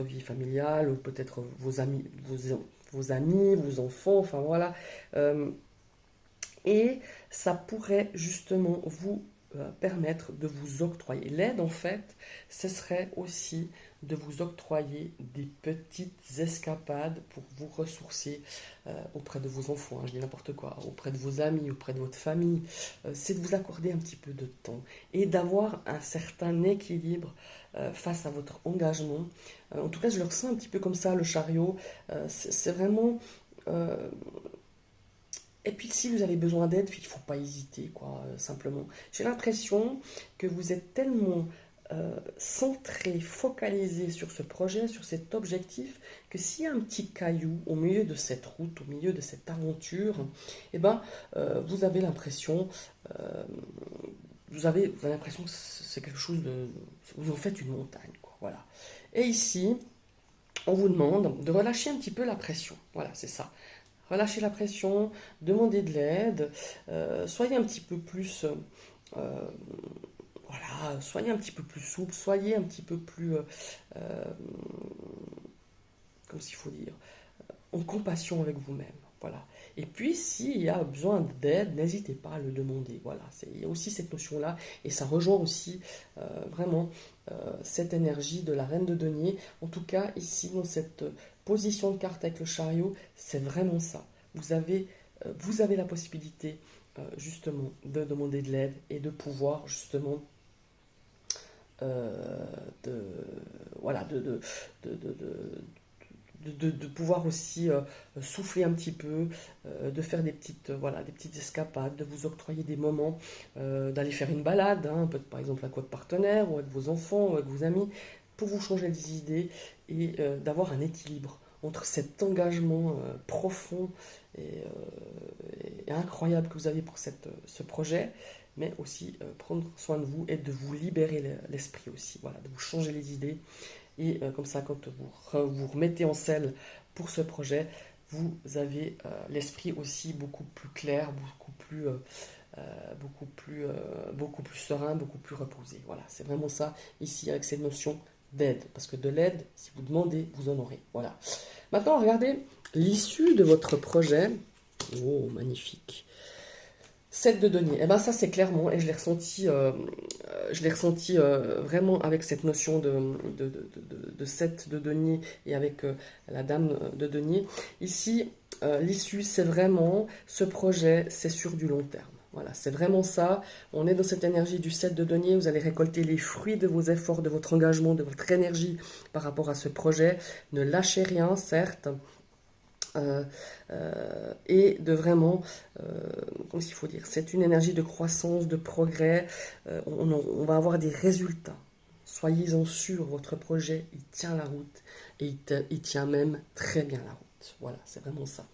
vie familiale, ou peut-être vos amis, vos enfants, enfin voilà. Et ça pourrait justement vous permettre de vous octroyer. L'aide, en fait, ce serait aussi de vous octroyer des petites escapades pour vous ressourcer auprès de vos enfants, hein, je dis n'importe quoi, auprès de vos amis, auprès de votre famille. C'est de vous accorder un petit peu de temps et d'avoir un certain équilibre face à votre engagement. En tout cas, je le ressens un petit peu comme ça, le chariot. C'est vraiment... et puis si vous avez besoin d'aide, il ne faut pas hésiter, quoi, simplement. J'ai l'impression que vous êtes tellement centré, focalisé sur ce projet, sur cet objectif, que s'il y a un petit caillou au milieu de cette route, au milieu de cette aventure, eh ben, vous avez l'impression, euh, vous avez l'impression que c'est quelque chose de... Vous en faites une montagne, quoi, voilà. Et ici, on vous demande de relâcher un petit peu la pression. Voilà, c'est ça. Relâchez la pression, demandez de l'aide, soyez un petit peu plus, voilà, soyez un petit peu plus souple, soyez un petit peu plus, comment il faut dire, en compassion avec vous-même. Voilà. Et puis, s'il y a besoin d'aide, n'hésitez pas à le demander. Voilà. Il y a aussi cette notion-là, et ça rejoint aussi vraiment cette énergie de la reine de denier. En tout cas, ici, dans cette position de carte avec le chariot, c'est vraiment ça. Vous avez la possibilité justement de demander de l'aide et de pouvoir justement euh, de, voilà, de pouvoir aussi souffler un petit peu, de faire des petites, voilà, des petites escapades, de vous octroyer des moments, d'aller faire une balade, hein, par exemple avec votre partenaire ou avec vos enfants ou avec vos amis, pour vous changer les idées et d'avoir un équilibre entre cet engagement profond et, et incroyable que vous avez pour ce projet, mais aussi prendre soin de vous et de vous libérer l'esprit aussi, voilà, de vous changer les idées. Et comme ça, quand vous remettez en selle pour ce projet, vous avez l'esprit aussi beaucoup plus clair, beaucoup plus serein, beaucoup plus reposé. Voilà, c'est vraiment ça ici avec cette notion d'aide. Parce que de l'aide, si vous demandez, vous en aurez. Voilà. Maintenant, regardez l'issue de votre projet. Oh, magnifique. 7 de denier. Et bien ça, c'est clairement, et je l'ai ressenti vraiment avec cette notion de 7 de denier et avec la dame de denier. Ici, l'issue, c'est vraiment, ce projet, c'est sur du long terme. Voilà, c'est vraiment ça. On est dans cette énergie du 7 de denier. Vous allez récolter les fruits de vos efforts, de votre engagement, de votre énergie par rapport à ce projet. Ne lâchez rien, certes. Et de vraiment, comment il faut dire, c'est une énergie de croissance, de progrès. On va avoir des résultats. Soyez-en sûrs, votre projet, il tient la route et il tient même très bien la route. Voilà, c'est vraiment ça.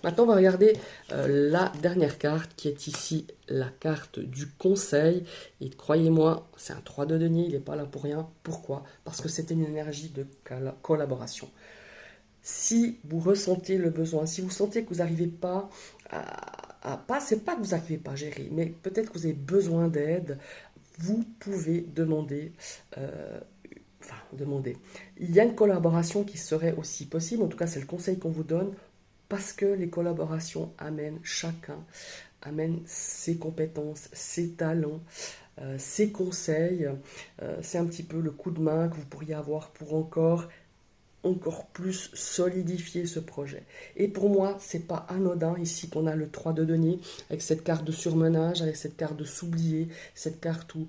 Maintenant, on va regarder la dernière carte qui est ici la carte du conseil. Et croyez-moi, c'est un 3 de denier, il n'est pas là pour rien. Pourquoi? Parce que c'est une énergie de collaboration. Si vous ressentez le besoin, si vous sentez que vous n'arrivez pas c'est pas que vous n'arrivez pas à gérer, mais peut-être que vous avez besoin d'aide, vous pouvez demander, demander. Il y a une collaboration qui serait aussi possible, en tout cas c'est le conseil qu'on vous donne, parce que les collaborations amènent chacun, amènent ses compétences, ses talents, ses conseils. C'est un petit peu le coup de main que vous pourriez avoir pour encore plus solidifier ce projet. Et pour moi, c'est pas anodin ici qu'on a le 3 de denier, avec cette carte de surmenage, avec cette carte de s'oublier, cette carte où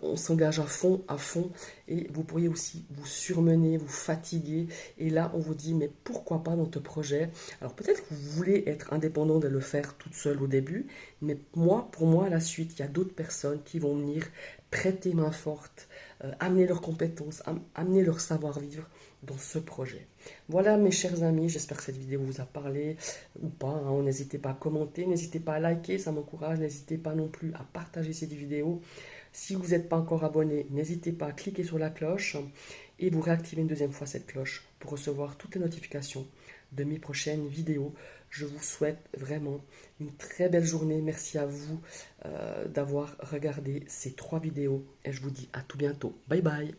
on s'engage à fond, et vous pourriez aussi vous surmener, vous fatiguer, et là on vous dit, mais pourquoi pas dans ce projet? Alors peut-être que vous voulez être indépendant de le faire toute seule au début, mais pour moi, à la suite, il y a d'autres personnes qui vont venir prêter main forte, amener leurs compétences, amener leur savoir-vivre dans ce projet. Voilà mes chers amis, j'espère que cette vidéo vous a parlé ou pas. Hein. N'hésitez pas à commenter, n'hésitez pas à liker, ça m'encourage. N'hésitez pas non plus à partager cette vidéo. Si vous n'êtes pas encore abonné, n'hésitez pas à cliquer sur la cloche et vous réactivez une deuxième fois cette cloche pour recevoir toutes les notifications de mes prochaines vidéos. Je vous souhaite vraiment une très belle journée. Merci à vous d'avoir regardé ces 3 vidéos et je vous dis à tout bientôt. Bye bye.